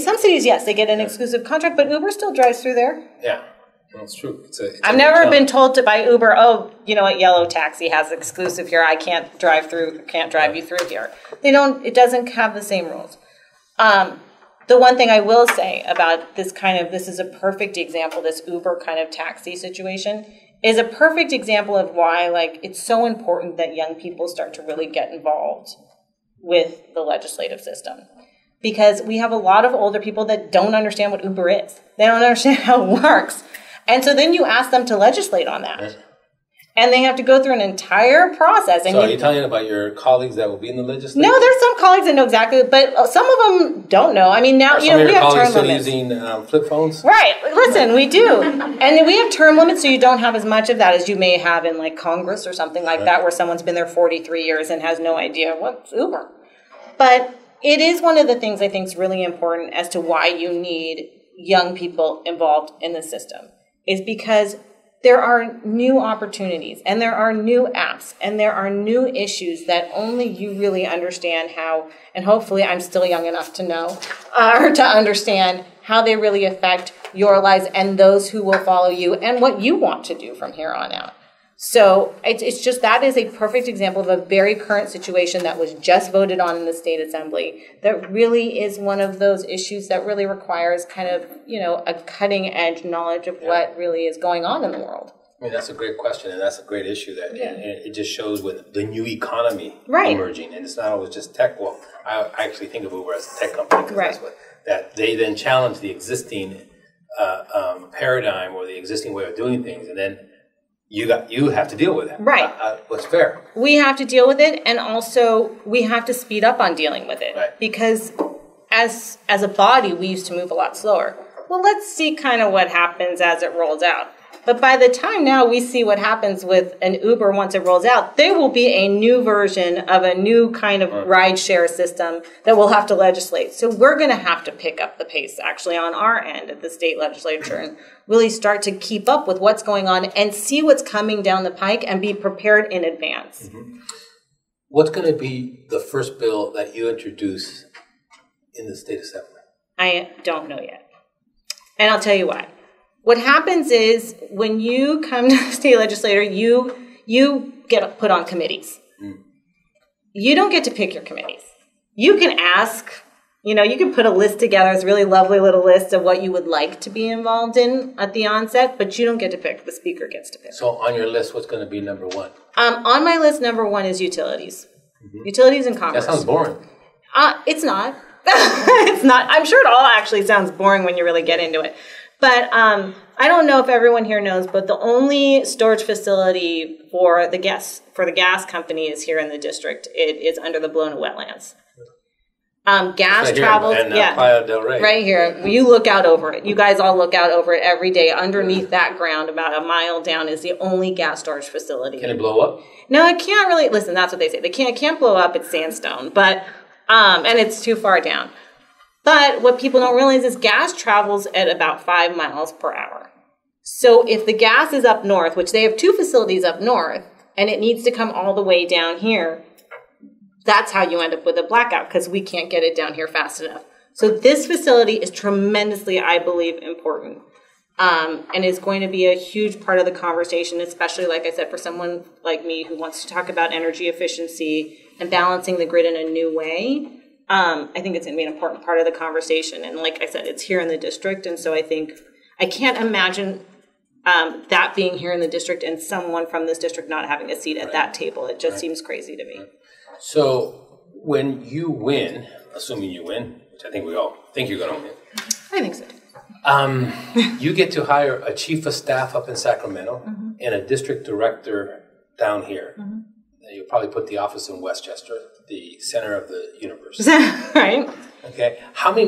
some cities, yes, they get an exclusive contract, but Uber still drives through there. Yeah. That's true. I've never been told to buy Uber. Oh, you know what? Yellow Taxi has exclusive here. I can't drive you through here. They don't. It doesn't have the same rules. The one thing I will say about this is a perfect example. This Uber kind of taxi situation is a perfect example of why it's so important that young people start to really get involved with the legislative system. Because we have a lot of older people that don't understand what Uber is. They don't understand how it works. And so then you ask them to legislate on that. Yes. And they have to go through an entire process. And so are you telling about your colleagues that will be in the legislature? No, there's some colleagues that know exactly, but some of them don't know. I mean, now, we have term limits. Some of your colleagues still using flip phones? Right. Listen, we do. And we have term limits, so you don't have as much of that as you may have in Congress or something like that, where someone's been there 43 years and has no idea what's Uber. But it is one of the things I think is really important as to why you need young people involved in the system, is because there are new opportunities and there are new apps and there are new issues that only you really understand how, and hopefully I'm still young enough to know, or to understand how they really affect your lives and those who will follow you and what you want to do from here on out. So it's just, that is a perfect example of a very current situation that was just voted on in the state assembly that really is one of those issues that really requires kind of, a cutting edge knowledge of what really is going on in the world. I mean, that's a great question, and that's a great issue that and it just shows with the new economy emerging, and it's not always just tech. Well, I actually think of Uber as a tech company because that's that they then challenge the existing paradigm or the existing way of doing things, and then you have to deal with it. Right. What's fair? We have to deal with it, and also we have to speed up on dealing with it. Right. Because as a body, we used to move a lot slower. Well, let's see kind of what happens as it rolls out. But by the time now we see what happens with an Uber once it rolls out, there will be a new version of a new kind of rideshare system that we'll have to legislate. So we're going to have to pick up the pace actually on our end at the state legislature and really start to keep up with what's going on and see what's coming down the pike and be prepared in advance. Mm-hmm. What's going to be the first bill that you introduce in the state assembly? I don't know yet. And I'll tell you why. What happens is when you come to the state legislature, you get put on committees. Mm. You don't get to pick your committees. You can ask, you can put a list together. It's a really lovely little list of what you would like to be involved in at the onset, but you don't get to pick. The speaker gets to pick. So on your list, what's going to be number one? On my list, number one is utilities. Mm-hmm. Utilities and commerce. That sounds boring. It's not. It's not. I'm sure it all actually sounds boring when you really get into it. But I don't know if everyone here knows, but the only storage facility for the gas company is here in the district. It is under the Blona wetlands. Gas travels, Playa del Rey. Right here. You look out over it. You guys all look out over it every day. Underneath that ground, about a mile down, is the only gas storage facility. Can it blow up? No, it can't really. Listen, that's what they say. It can't blow up. It's sandstone, but and it's too far down. But what people don't realize is gas travels at about 5 miles per hour. So if the gas is up north, which they have 2 facilities up north, and it needs to come all the way down here, That's how you end up with a blackout, because we can't get it down here fast enough. So this facility is tremendously, I believe, important, and is going to be a huge part of the conversation, especially, like I said, for someone like me who wants to talk about energy efficiency and balancing the grid in a new way. I think it's going to be an important part of the conversation. And like I said, it's here in the district, and so I can't imagine that being here in the district and someone from this district not having a seat at that table. It just seems crazy to me. So when you win, assuming you win, which I think we all think you're going to win. I think so. You get to hire a chief of staff up in Sacramento and a district director down here. You'll probably put the office in Westchester, the center of the universe. Right. Okay. How many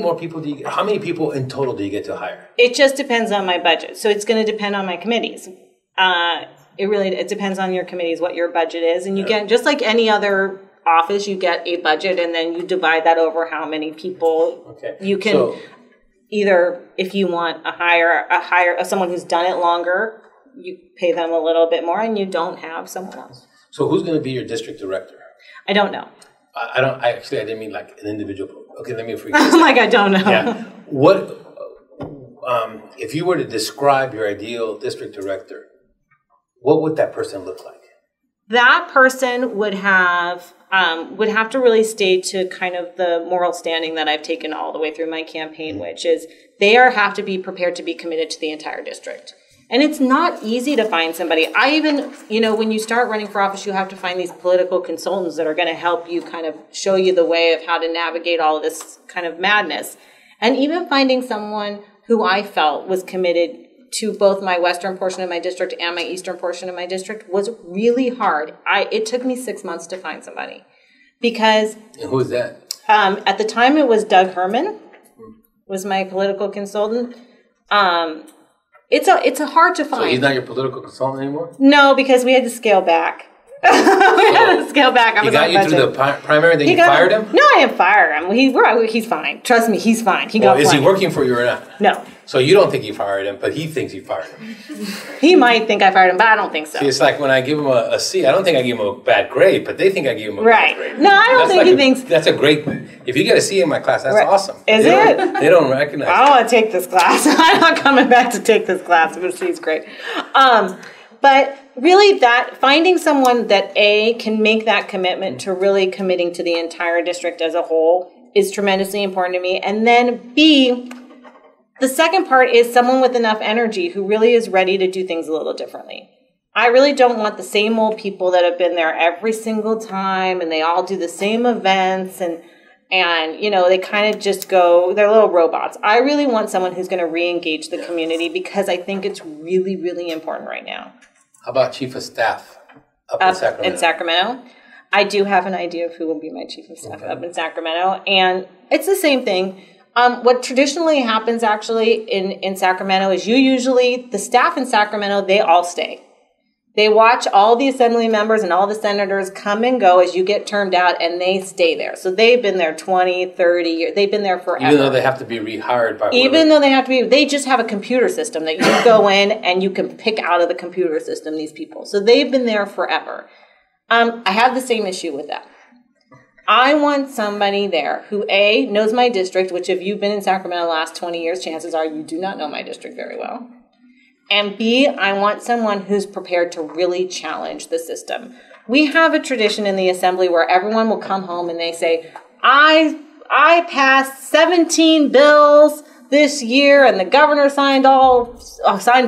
people in total do you get to hire? It just depends on my budget. So it's going to depend on my committees. It depends on your committees, what your budget is. And you get, just like any other office, you get a budget and then you divide that over how many people you can either, if you want someone who's done it longer, you pay them a little bit more, and you don't have someone else. So who's going to be your district director? I don't know. I didn't mean like an individual. Okay, let me rephrase. I'm like, I don't know. Yeah. What, if you were to describe your ideal district director, what would that person look like? That person would have to really stay to kind of the moral standing that I've taken all the way through my campaign, which is they have to be prepared to be committed to the entire district. And it's not easy to find somebody. When you start running for office, you have to find these political consultants that are going to help you kind of show you the way of how to navigate all of this kind of madness. And even finding someone who I felt was committed to both my western portion of my district and my eastern portion of my district was really hard. It took me 6 months to find somebody. Because... And who is that? At the time, it was Doug Herman, was my political consultant. It's a hard to find. So he's not your political consultant anymore? No, because we had to scale back. We had to scale back. He got you through the primary, then you fired him? No, I didn't fire him. He's fine. Trust me, he's fine. Is he working for you or not? No. So you don't think you fired him, but he thinks you fired him. He might think I fired him, but I don't think so. See, it's like when I give him a C, I don't think I give him a bad grade, but they think I give him a bad grade. No, I don't think he thinks... That's a great... If you get a C in my class, that's awesome. Is it? They don't recognize I want to take this class. I'm not coming back to take this class, but C's great. But really finding someone that A, can make that commitment to really committing to the entire district as a whole is tremendously important to me. And then B... The second part is someone with enough energy who really is ready to do things a little differently. I really don't want the same old people that have been there every single time and they all do the same events and they kind of just go, they're little robots. I really want someone who's going to re-engage the community because I think it's really, really important right now. How about chief of staff up in Sacramento? In Sacramento? I do have an idea of who will be my chief of staff up in Sacramento, and it's the same thing. What traditionally happens actually in Sacramento is the staff in Sacramento, they all stay. They watch all the assembly members and all the senators come and go as you get termed out, and they stay there. So they've been there 20, 30 years. They've been there forever. Even though they have to be rehired by they just have a computer system that you go in and you can pick out of the computer system these people. So they've been there forever. I have the same issue with that. I want somebody there who, A, knows my district, which if you've been in Sacramento the last 20 years, chances are you do not know my district very well. And B, I want someone who's prepared to really challenge the system. We have a tradition in the assembly where everyone will come home and they say, I passed 17 bills this year and the governor signed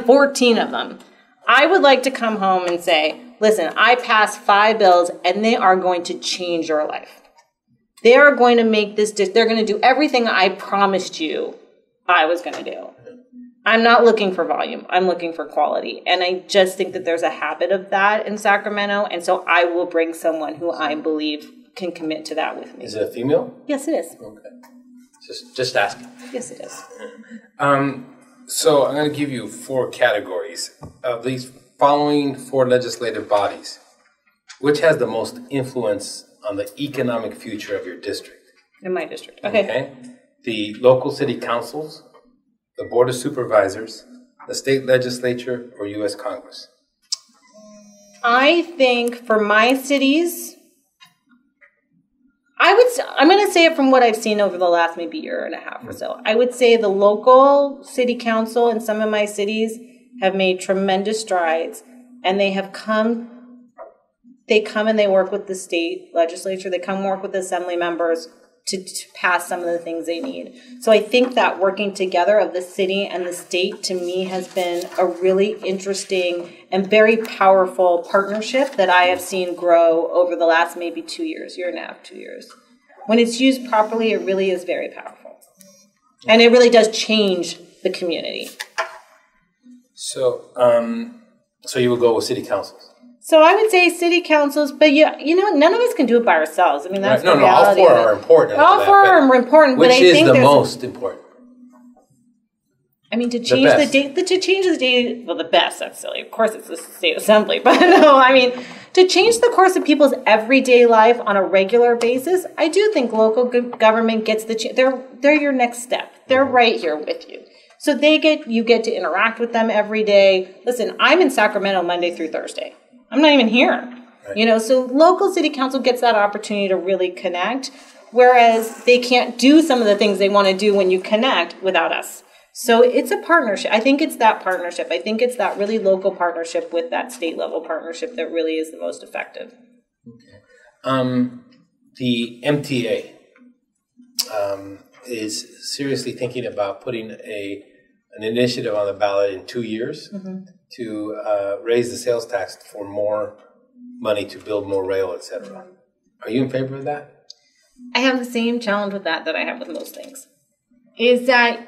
14 of them. I would like to come home and say, listen, I passed 5 bills and they are going to change your life. They are going to make they're going to do everything I promised you I was going to do. I'm not looking for volume. I'm looking for quality. And I just think that there's a habit of that in Sacramento. And so I will bring someone who I believe can commit to that with me. Is it a female? Yes, it is. Okay. Just asking. Yes, it is. So I'm going to give you 4 categories of these following 4 legislative bodies. Which has the most influence on the economic future of your district? In my district. Okay. The local city councils, the board of supervisors, the state legislature, or U.S. Congress? I think for my cities, I'm going to say it from what I've seen over the last maybe year and a half or so. I would say the local city council in some of my cities have made tremendous strides, and they come and they work with the state legislature. They come work with the assembly members to pass some of the things they need. So I think that working together of the city and the state, to me, has been a really interesting and very powerful partnership that I have seen grow over the last maybe 2 years, year and a half, 2 years. When it's used properly, it really is very powerful. And it really does change the community. So, so you would go with city councils? So I would say city councils, but you know, none of us can do it by ourselves. I mean, that's right. the reality. All four are important. All four are important, but I think which is the most important? I mean, to change the date, well, the best, that's silly. Of course, it's the state assembly, but no, I mean, to change the course of people's everyday life on a regular basis, I do think local government gets they're your next step. They're right here with you. So you get to interact with them every day. Listen, I'm in Sacramento Monday through Thursday. I'm not even here, right. You know, so local city council gets that opportunity to really connect, whereas they can't do some of the things they want to do when you connect without us. So it's a partnership. I think it's that partnership. I think it's that really local partnership with that state level partnership that really is the most effective. Okay. The MTA is seriously thinking about putting an initiative on the ballot in 2 years. Mm-hmm. To raise the sales tax for more money to build more rail, etc. Are you in favor of that? I have the same challenge with that I have with most things. Is that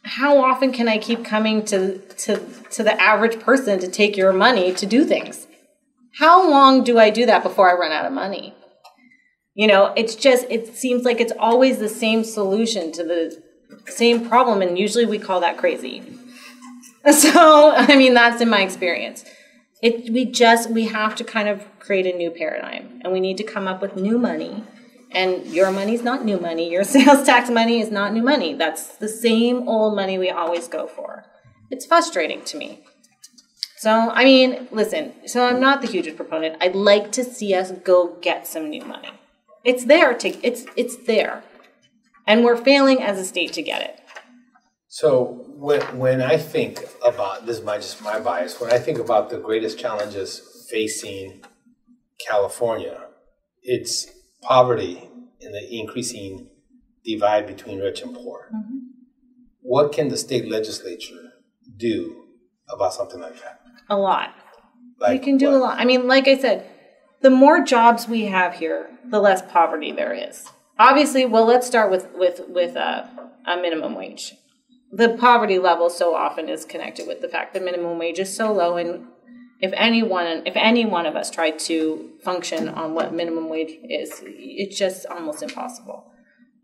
how often can I keep coming to the average person to take your money to do things? How long do I do that before I run out of money? You know, it seems like it's always the same solution to the same problem, and usually we call that crazy. So, I mean, that's in my experience. We have to kind of create a new paradigm, and we need to come up with new money. And your money's not new money. Your sales tax money is not new money. That's the same old money we always go for. It's frustrating to me. So, I mean, listen, so I'm not the hugest proponent. I'd like to see us go get some new money. It's there. It's there. And we're failing as a state to get it. So when I think about, this is just my bias, when I think about the greatest challenges facing California, it's poverty and the increasing divide between rich and poor. Mm-hmm. What can the state legislature do about something like that? A lot. We can do a lot. I mean, like I said, the more jobs we have here, the less poverty there is. Obviously, well, let's start with a minimum wage. The poverty level so often is connected with the fact that minimum wage is so low, and if any one of us tried to function on what minimum wage is, it's just almost impossible.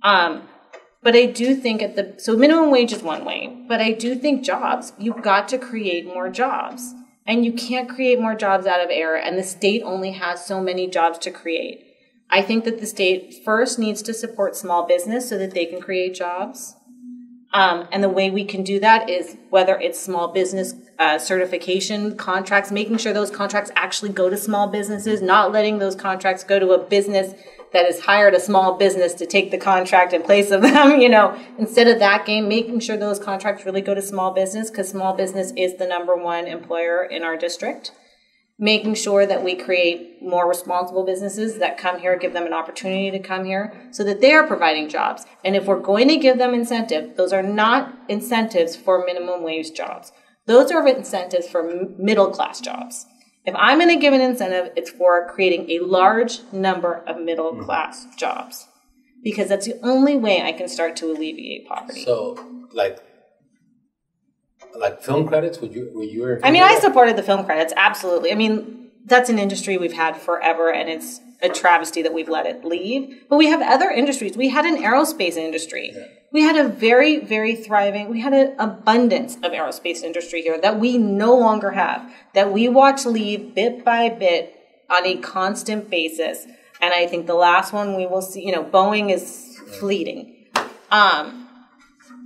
But I do think so minimum wage is one way, but I do think jobs, you've got to create more jobs, and you can't create more jobs out of air, and the state only has so many jobs to create. I think that the state first needs to support small business so that they can create jobs. And the way we can do that is whether it's small business certification contracts, making sure those contracts actually go to small businesses, not letting those contracts go to a business that has hired a small business to take the contract in place of them, you know. Instead of that game, making sure those contracts really go to small business, because small business is the #1 employer in our district. Making sure that we create more responsible businesses that come here, give them an opportunity to come here so that they are providing jobs. And if we're going to give them incentive, those are not incentives for minimum wage jobs. Those are incentives for middle class jobs. If I'm going to give an incentive, it's for creating a large number of middle class jobs, because that's the only way I can start to alleviate poverty. So, like film credits? Were you? I mean, I supported the film credits, absolutely. I mean, that's an industry we've had forever, and it's a travesty that we've let it leave. But we have other industries. We had an aerospace industry. Yeah. We had a very, very thriving, we had an abundance of aerospace industry here that we no longer have, that we watch leave bit by bit on a constant basis. And I think the last one we will see, you know, Boeing is fleeting.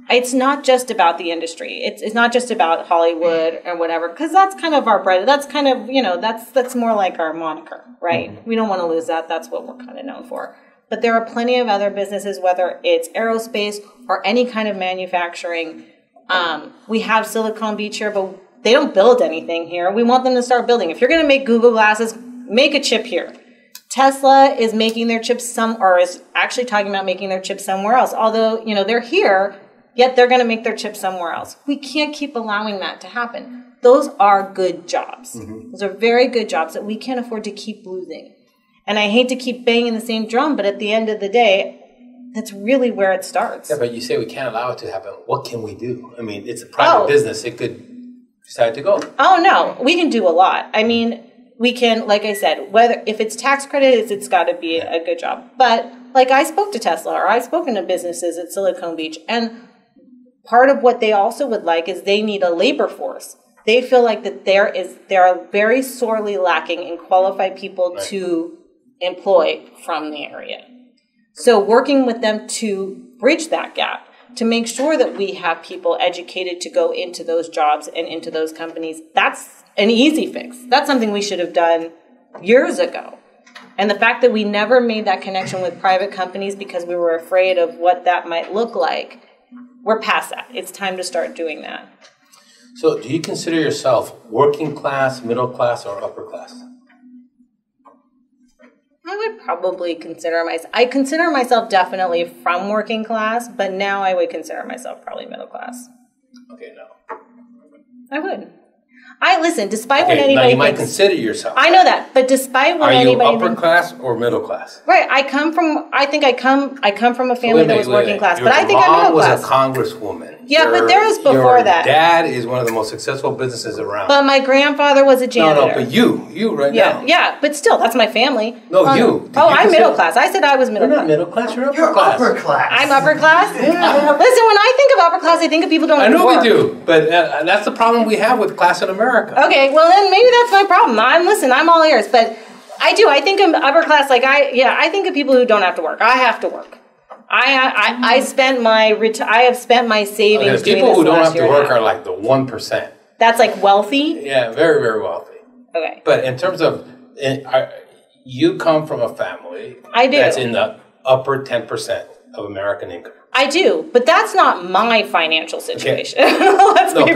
It's not just about the industry. It's not just about Hollywood or whatever, because that's kind of our bread. That's kind of, you know, that's more like our moniker, right? Mm-hmm. We don't want to lose that. That's what we're kind of known for. but there are plenty of other businesses, whether it's aerospace or any kind of manufacturing. We have Silicon Beach here, but they don't build anything here. We want them to start building. If you're going to make Google glasses, make a chip here. Tesla is making their chips or is actually talking about making their chips somewhere else. Although, they're here, yet they're going to make their chips somewhere else. We can't keep allowing that to happen. Those are good jobs. Those are very good jobs that we can't afford to keep losing. And I hate to keep banging the same drum, but at the end of the day, that's really where it starts. Yeah, but you say we can't allow it to happen. What can we do? I mean, it's a private business. It could decide to go. Oh, no. We can do a lot. I mean, we can, like I said, if it's tax credits, it's got to be a good job. But like I spoke to Tesla, or I've spoken to businesses at Silicon Beach, and part of what they also would like is they need a labor force. They feel like that they are very sorely lacking in qualified people to employ from the area. So working with them to bridge that gap, to make sure that we have people educated to go into those jobs and into those companies, that's an easy fix. That's something we should have done years ago. And the fact that we never made that connection with private companies because we were afraid of what that might look like, we're past that. It's time to start doing that. So do you consider yourself working class, middle class, or upper class? I would probably I consider myself definitely from working class, but now I would consider myself probably middle class. Okay, no. I would. Despite what anybody now you might thinks, consider yourself. I know that, but despite what anybody Are you upper class or middle class? Right, I come from a family that was working class, but I think I'm middle class. Your mom was a congresswoman. Yeah, but there was before that. Your dad is one of the most successful businesses around. But my grandfather was a janitor. No, but you right now. Yeah, but still, that's my family. No, you. I'm middle class. I said I was middle class. You're not middle class, you're upper class. I'm upper class? Listen, when I think of upper class, I think of people who don't I know work. we do, but that's the problem we have with class in America. Okay, well then maybe that's my problem. I'm all ears, but I think of upper class I think of people who don't have to work. I have to work. I have spent my savings. Okay, people who don't have to work are like the 1%. That's like wealthy? Yeah, very, very wealthy. Okay. But in terms of, you come from a family that's in the upper 10% of American income. I do, but that's not my financial situation. Okay. Let's be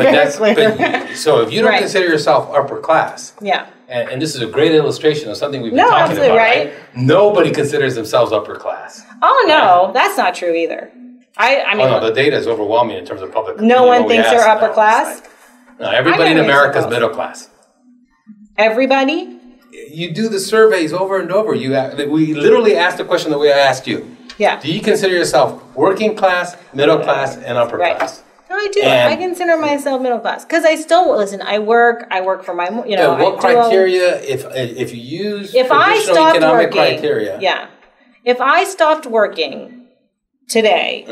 very clear. So if you don't consider yourself upper class, yeah, and this is a great illustration of something we've been talking about, right? Nobody considers themselves upper class. Oh no, that's not true either. I mean, the data is overwhelming in terms of public. No one thinks they're upper class. No, everybody in America is middle class. Everybody? You do the surveys over and over. We literally asked the question that we asked you. Yeah. Do you consider yourself working class, middle class, and upper class? No, I do. I consider myself middle class because I still I work for my what criteria if you use traditional economic criteria? Yeah. If I stopped working today,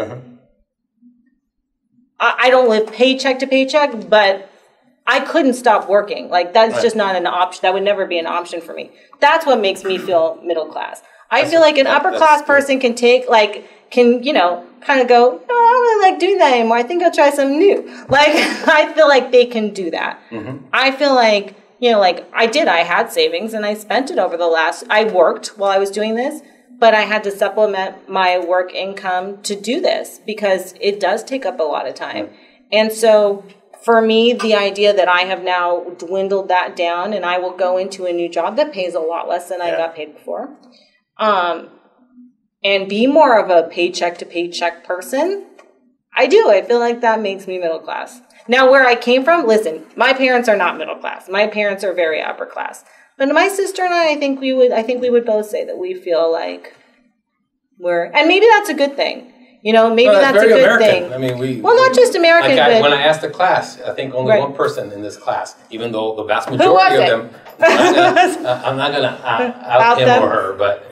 I don't live paycheck to paycheck, but I couldn't stop working. Like that's just not an option. That would never be an option for me. That's what makes me feel middle class. I feel like an upper class person can kind of go, no, I don't really like doing that anymore. I think I'll try something new. Like, I feel like they can do that. Mm-hmm. I feel like, I had savings and I spent it I worked while I was doing this, but I had to supplement my work income to do this because it does take up a lot of time. And so for me, the idea that I have now dwindled that down and I will go into a new job that pays a lot less than I got paid before. And be more of a paycheck to paycheck person. I feel like that makes me middle class. Now, where I came from, listen, my parents are not middle class. My parents are very upper class. But my sister and I think we would both say that we feel like and maybe that's a good thing. Maybe that's a good American thing. I mean, not just American, but when I asked the class, I think only one person in this class, even though the vast majority of them, I'm not gonna out him or her, but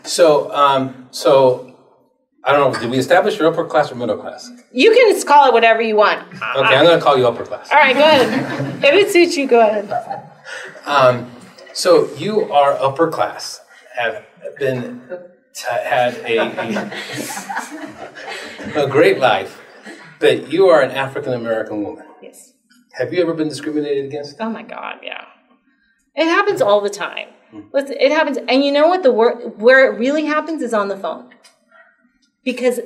so I don't know. Did we establish your upper class or middle class? You can call it whatever you want. Okay, I'm gonna call you upper class. All right, go ahead. If it suits you, go ahead. So you are upper class. Had a great life, but you are an African American woman. Yes. Have you ever been discriminated against? Oh my God, yeah. It happens all the time. Listen, it happens. And you know what? Where it really happens is on the phone. Because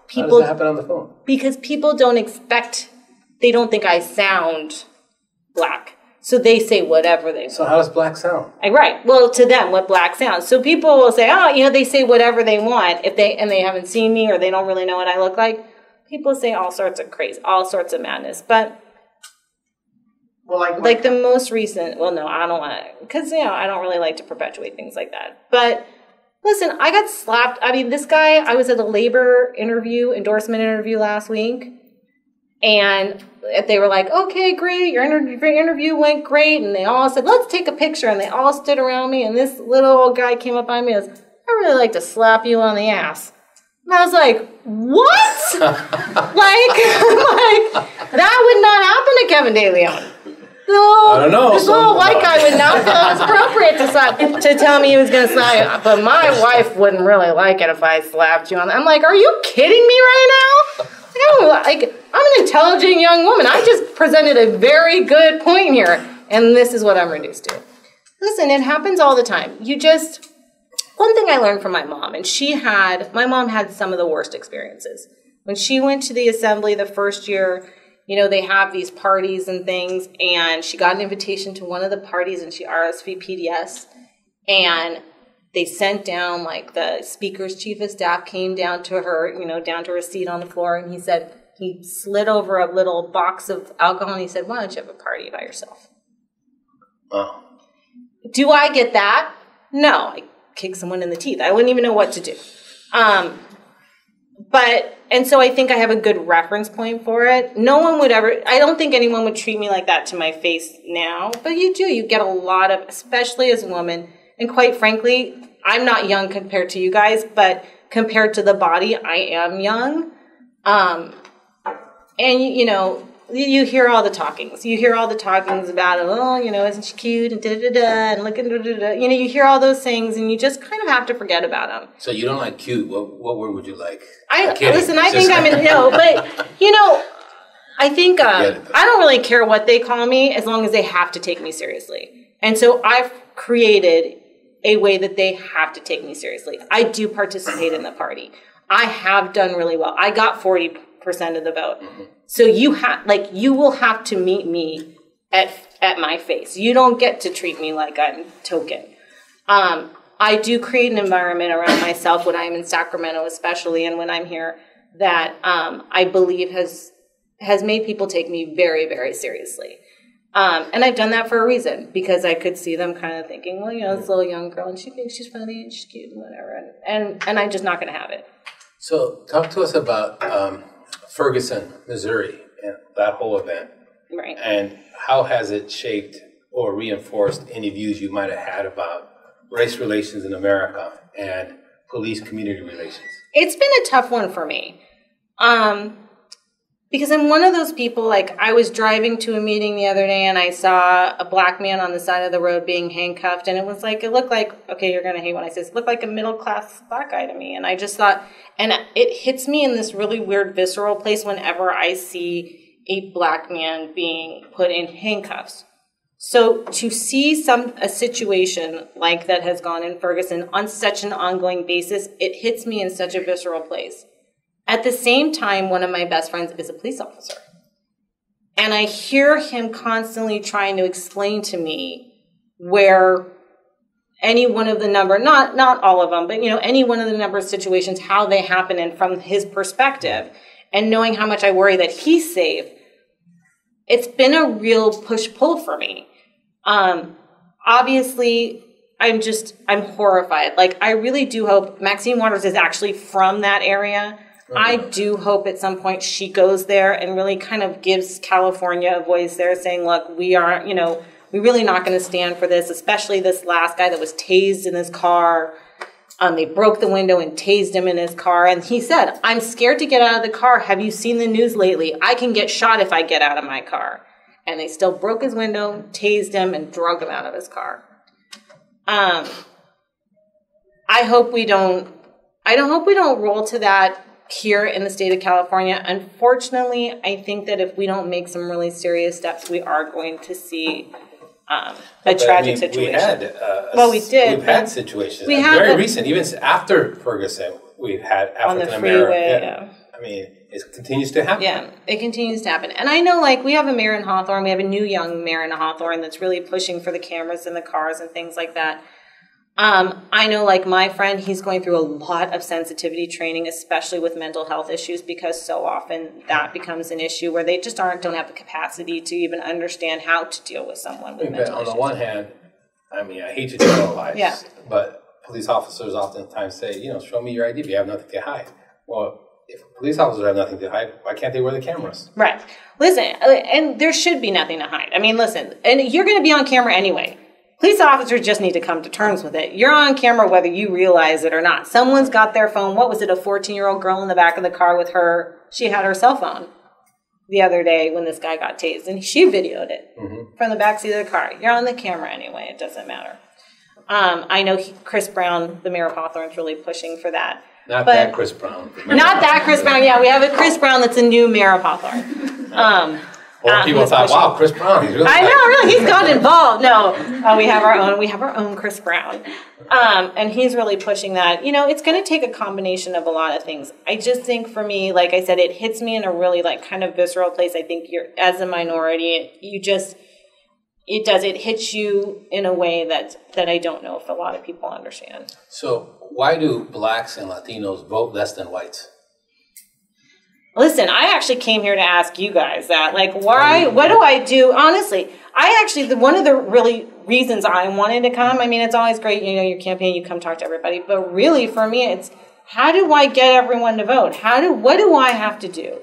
people... How does that happen on the phone? Because people don't expect... They don't think I sound black. So they say whatever they want. So how does black sound? Right. Well, to them, what black sounds. So people will say, they say whatever they want if they haven't seen me or they don't really know what I look like. People say all sorts of crazy, all sorts of madness. But like the most recent, well, no, I don't want to, because, I don't really like to perpetuate things like that. But listen, I got slapped. I mean, this guy, I was at a labor endorsement interview last week. And they were like, okay, great, your interview went great. And they all said, let's take a picture. And they all stood around me. And this little old guy came up on me and goes, I really like to slap you on the ass. And I was like, what? That would not happen to Kevin De Leon. I don't know. This little white guy would not feel it was appropriate to tell me he was going to slap you. But my wife wouldn't really like it if I slapped you on that. I'm like, are you kidding me right now? I'm an intelligent young woman. I just presented a very good point here, and this is what I'm reduced to. Listen, it happens all the time. One thing I learned from my mom, and my mom had some of the worst experiences. When she went to the assembly the first year, they have these parties and things, and she got an invitation to one of the parties, and she RSVP'd yes, and they sent down, the speaker's chief of staff came down to her, down to her seat on the floor, and he slid over a little box of alcohol, and he said, why don't you have a party by yourself? Oh. Do I get that? No. I kick someone in the teeth. I wouldn't even know what to do. And so I think I have a good reference point for it. No one would ever, I don't think anyone would treat me like that to my face now, but you get a lot of, especially as a woman, and quite frankly, I'm not young compared to you guys, but compared to the body, I am young. And, you hear all the talkings. You hear all the talkings about, isn't she cute, and da-da-da, and look at da-da-da. You hear all those things, and you just kind of have to forget about them. So you don't like cute. What word would you like? I think I think I don't really care what they call me as long as they have to take me seriously. And so I've created a way that they have to take me seriously. I do participate in the party. I have done really well. I got 40% of the vote. Mm-hmm. So you will have to meet me at my face. You don't get to treat me like I'm token. I do create an environment around myself when I'm in Sacramento, especially, and when I'm here, that I believe has made people take me very, very seriously. And I've done that for a reason, because I could see them kind of thinking, well, this little young girl, and she thinks she's funny and she's cute and whatever. And I'm just not going to have it. So talk to us about Ferguson, Missouri, and that whole event. Right. And how has it shaped or reinforced any views you might have had about race relations in America and police-community relations? It's been a tough one for me. Because I'm one of those people, I was driving to a meeting the other day and I saw a black man on the side of the road being handcuffed, and it looked like, okay, you're going to hate when I say this, it looked like a middle-class black guy to me. And I just thought, and it hits me in this really weird visceral place whenever I see a black man being put in handcuffs. So to see a situation like that has gone in Ferguson on such an ongoing basis, it hits me in such a visceral place. At the same time, one of my best friends is a police officer. And I hear him constantly trying to explain to me where any one of the number, not all of them, but any one of the number of situations, how they happen, and from his perspective, and knowing how much I worry that he's safe, it's been a real push-pull for me. Obviously, I'm horrified. I really do hope Maxine Waters is actually from that area. I do hope at some point she goes there and really kind of gives California a voice there, saying, look, we aren't, we're really not going to stand for this, especially this last guy that was tased in his car. They broke the window and tased him in his car. And he said, I'm scared to get out of the car. Have you seen the news lately? I can get shot if I get out of my car. And they still broke his window, tased him, and drug him out of his car. I hope we don't roll to that here in the state of California. Unfortunately, I think that if we don't make some really serious steps, we are going to see a tragic situation. We had, we did. We've had situations. We have very recent, even after Ferguson, we've had African American. Yeah. I mean, it continues to happen. Yeah, it continues to happen. And I know, like, we have a mayor in Hawthorne. We have a new young mayor in Hawthorne that's really pushing for the cameras in the cars and things like that. I know, like, my friend, he's going through a lot of sensitivity training, especially with mental health issues, because so often that becomes an issue where they just don't have the capacity to even understand how to deal with someone with mental issues. On the one hand, I mean, I hate to generalize, but police officers oftentimes say, show me your ID if you have nothing to hide. Well, if police officers have nothing to hide, why can't they wear the cameras? Right. Listen, and there should be nothing to hide. I mean, listen, and you're going to be on camera anyway. Police officers just need to come to terms with it. You're on camera whether you realize it or not. Someone's got their phone. What was it, a 14-year-old girl in the back of the car with her? She had her cell phone the other day when this guy got tased, and she videoed it from the backseat of the car. You're on the camera anyway. It doesn't matter. I know Chris Brown, the mayor of Hawthorne, is really pushing for that. Not that Chris Brown. Not that Chris Brown. Yeah, we have a Chris Brown that's a new mayor of Hawthorne. Or people thought, wow, Chris Brown, he's really I know, really, he's gotten involved. No, we have our own Chris Brown. And he's really pushing that. It's going to take a combination of a lot of things. I just think for me, like I said, it hits me in a really like kind of visceral place. I think you're, as a minority, it hits you in a way that I don't know if a lot of people understand. So why do blacks and Latinos vote less than whites? Listen, I actually came here to ask you guys that. Like, why? What do I do? Honestly, one of the really reasons I wanted to come, I mean, it's always great, your campaign, you come talk to everybody. But really, for me, it's how do I get everyone to vote? What do I have to do?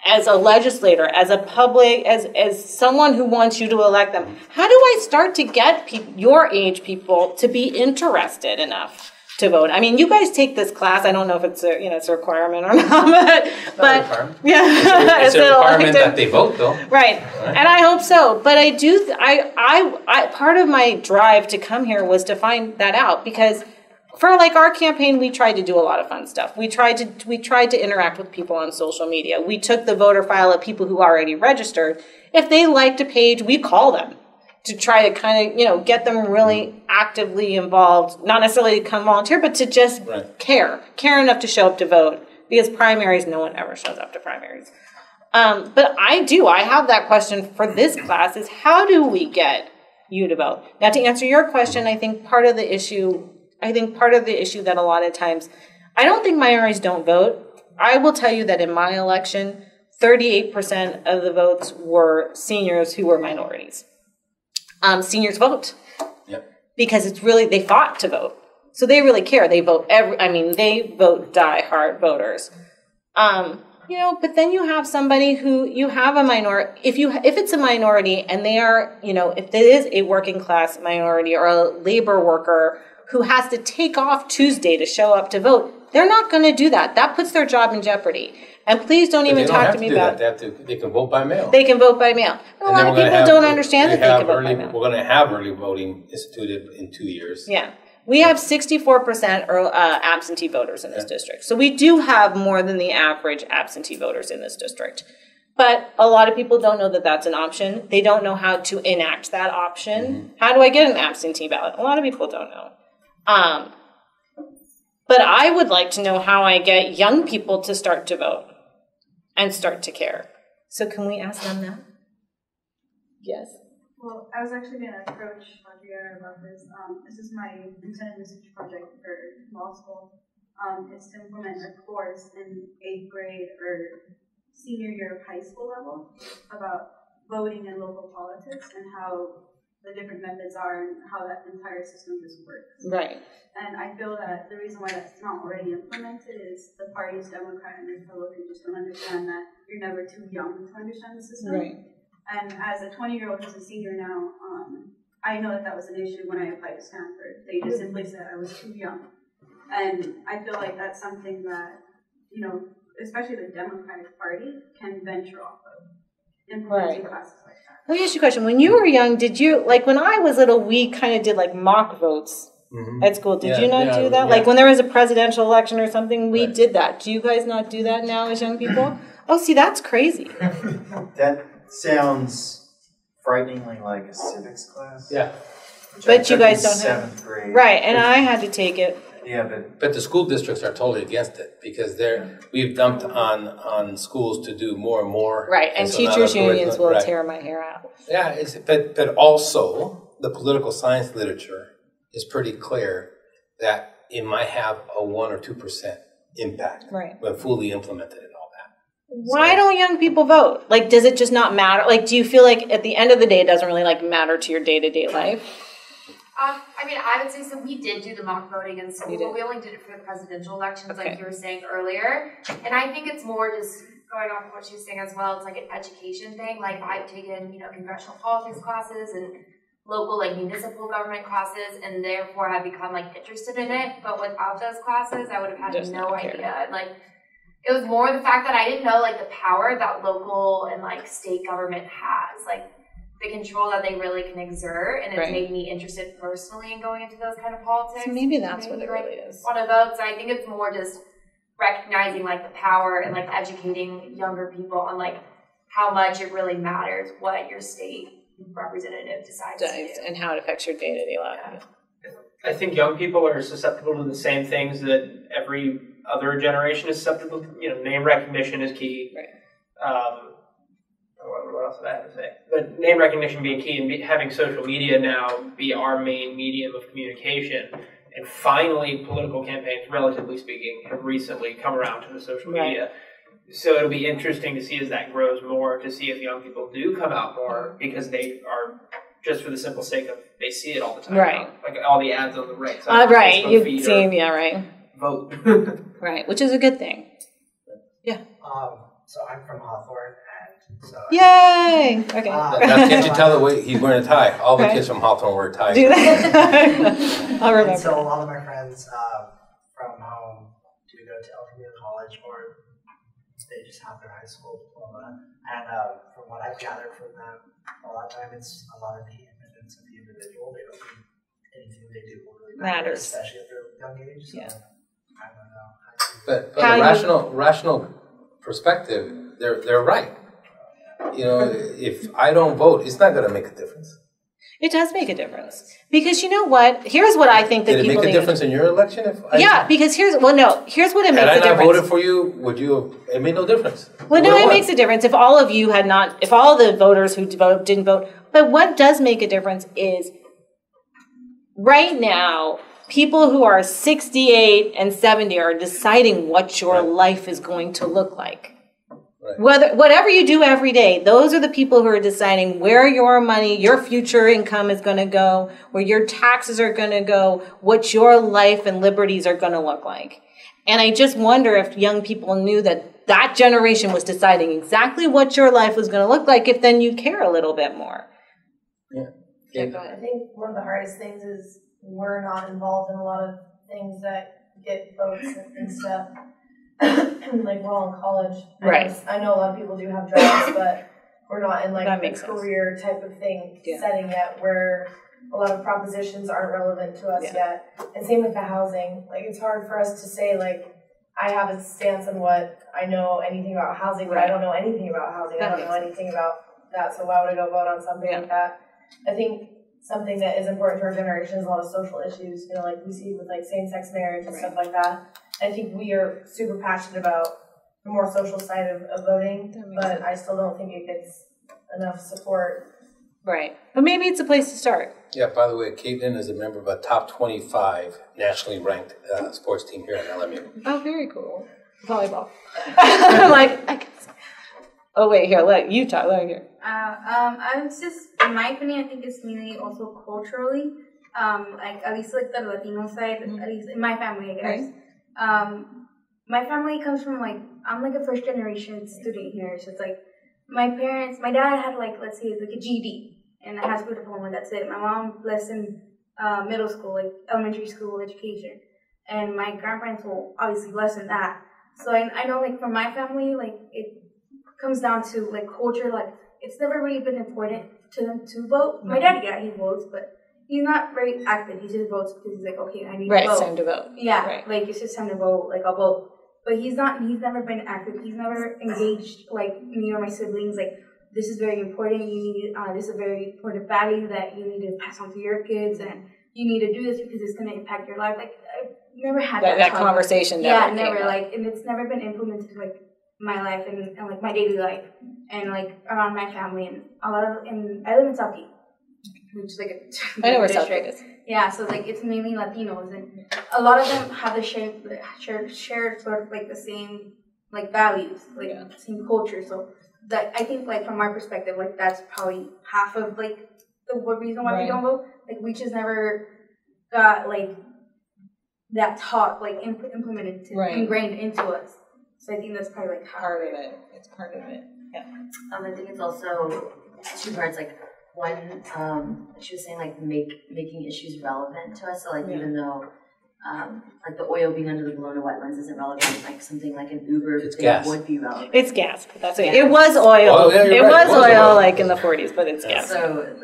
As a legislator, as a public, as someone who wants you to elect them, how do I start to get your age people to be interested enough to vote? I mean, you guys take this class. I don't know if it's a requirement or not, but yeah, it's a requirement that they vote, though. Right, and I hope so. But I do. I part of my drive to come here was to find that out, because for like our campaign, we tried to do a lot of fun stuff. We tried to interact with people on social media. We took the voter file of people who already registered. If they liked a page, we call them to try to kind of, get them really actively involved, not necessarily to come volunteer, but to just care enough to show up to vote, because primaries, no one ever shows up to primaries. But I have that question for this class is how do we get you to vote? Now, to answer your question, I think part of the issue that a lot of times, I don't think minorities don't vote. I will tell you that in my election, 38% of the votes were seniors who were minorities. Seniors vote because it's really, they fought to vote. So they really care. They vote they vote die-hard voters. But then you have somebody who, you have a minority, if it's a minority and they are, if it is a working class minority or a labor worker who has to take off Tuesday to show up to vote, they're not going to do that. That puts their job in jeopardy. And please don't even talk to me about that. They can vote by mail. They can vote by mail. A lot of people don't understand that they can vote by mail. We're going to have early voting instituted in 2 years. Yeah. We have 64% absentee voters in this district. So we do have more than the average absentee voters in this district. But a lot of people don't know that that's an option. They don't know how to enact that option. Mm-hmm. How do I get an absentee ballot? A lot of people don't know. But I would like to know how I get young people to start to vote and start to care. So can we ask them that? Yes. Well, I was actually going to approach Guerra about this. This is my intended research project for law school. It's to implement a course in 8th grade or senior year of high school level about voting in local politics and how the different methods are and how that entire system just works. Right. And I feel that the reason why that's not already implemented is the parties, Democrat and Republican, just don't understand that you're never too young to understand the system. Right. And as a 20-year-old who's a senior now, I know that was an issue when I applied to Stanford. They just simply said I was too young. And I feel like that's something that, especially the Democratic Party can venture off of, implementing classes like that. Let me ask you a question. When you were young, did you, like when I was little, we kind of did like mock votes at school. Did you not do that? Yeah. Like when there was a presidential election or something, we did that. Do you guys not do that now as young people? Oh, see, that's crazy. That sounds frighteningly like a civics class. Yeah. Which But I you took guys in don't have- 7th grade. Right, and I had to take it. Yeah, but But the school districts are totally against it because we've dumped on schools to do more and more. Right, and so now teachers' the unions will right. tear my hair out. Yeah, but also the political science literature is pretty clear that it might have a 1 or 2% impact Right. when fully implemented and all that. Why don't young people vote? Like, does it just not matter? Like, do you feel like at the end of the day, it doesn't really like matter to your day-to-day life? I mean, I would say so. We did do the mock voting in school, but we only did it for the presidential elections, like you were saying earlier. And I think it's more just going off of what she was saying as well. It's like an education thing. Like I've taken, congressional politics classes and local, like municipal government classes, and therefore have become like interested in it. But without those classes, I would have had Just no not care. idea. And like, it was more the fact that I didn't know like the power that local and like state government has. Like, the control that they really can exert, and it's Right. made me interested personally in going into those kind of politics. So maybe that's what it really is. Want to vote, so I think it's more just recognizing like the power and like educating younger people on like how much it really matters what your state representative decides to do. And how it affects your day-to-day life. I think young people are susceptible to the same things that every other generation is susceptible to. Name recognition is key. Right. What else did I have to say? But name recognition being key, and having social media now be our main medium of communication. And finally, political campaigns, relatively speaking, have recently come around to the social media. So it'll be interesting to see as that grows more, to see if young people do come out more, because they are, just for the simple sake of, they see it all the time. Right. Like all the ads on the right side. Right, Facebook you've feed seen, or yeah, right. Vote. Right, which is a good thing. Yeah. So I'm from Hawthorne, and so Yay! Okay. Now, can't you tell the way he's wearing a tie? All the Right. kids from Hawthorne wear ties. Do that. I'll and remember. so a lot of my friends from home do go to El Camino College, or they just have their high school diploma. And from what I've gathered from them, a lot of time it's a lot of the independence of the individual. They don't think anything they do will really matter, Matters. especially at their young age. So Yeah. I don't know. But How a you- rational perspective, they're right. If I don't vote, it's not going to make a difference. It does make a difference. Because you know what? Here's what I think that Did it people make a need. difference in your election? Because here's what it makes Had I a not difference. voted for you, would you have? It made no difference. Well, You no, would've it won. makes a difference if all of you had not, if all the voters who didn't vote. But what does make a difference is right now, people who are 68 and 70 are deciding what your life is going to look like. Right. Whatever you do every day, those are the people who are deciding where your money, your future income is going to go, where your taxes are going to go, what your life and liberties are going to look like. And I just wonder if young people knew that that generation was deciding exactly what your life was going to look like, if then you care a little bit more. Yeah. Go ahead. I think one of the hardest things is we're not involved in a lot of things that get votes and stuff. Like, we're all in college. Right. I know a lot of people do have jobs, but we're not in like That the makes sense. career type of thing Yeah. setting yet, where a lot of propositions aren't relevant to us yet. And same with the housing. Like, it's hard for us to say, like, I have a stance on what I know anything about housing, but I don't know anything about housing. That I don't know makes anything about that, so why would I go vote on something like that? I think something that is important to our generation is a lot of social issues, like we see with like same-sex marriage and stuff like that. I think we are super passionate about the more social side of voting, but I still don't think it gets enough support. Right. But maybe it's a place to start. Yeah, by the way, Caitlin is a member of a top 25 nationally ranked sports team here at LMU. Oh, very cool. Volleyball. I'm like, oh, wait, here, let you talk. Let me hear. I was just, in my opinion, I think it's mainly also culturally, like at least like the Latino side, at least in my family, I guess. My family comes from like, I'm like a first generation student here, so it's like my dad had like, let's say like a GED and a high school diploma, that's it. My mom less in middle school, like elementary school education, and my grandparents will obviously less than that. So I know like for my family, like it comes down to like culture, like it's never really been important to them to vote. My dad, he votes, but he's not very active. He just votes because he's like, okay, I need to vote. It's time to vote. Yeah, Right. like it's just time to vote, like I'll vote. But he's never been active. He's never engaged like me or my siblings, like this is very important. You need this is a very important value that you need to pass on to your kids, and you need to do this because it's going to impact your life. Like I've never had that conversation. Never like, and it's never been implemented in, like my life and like my daily life and like around my family and a lot of. And I live in South East, which is like I know where South East is. Yeah, so like it's mainly Latinos, and a lot of them have the shared sort of like the same like values, like the same culture. So that I think like from our perspective, like that's probably half of like the reason why we don't vote. Like we just never got like that taught, like implemented, ingrained into us. So I think that's probably like part of it. It's part of it. Yeah. I think it's also two parts. Like one, she was saying like making issues relevant to us. So like even though like the oil being under the Bologna wetlands isn't relevant, like something like an Uber thing would be relevant. It's gas. That's what it was oil. It was oil like in the 40s, but it's gas. So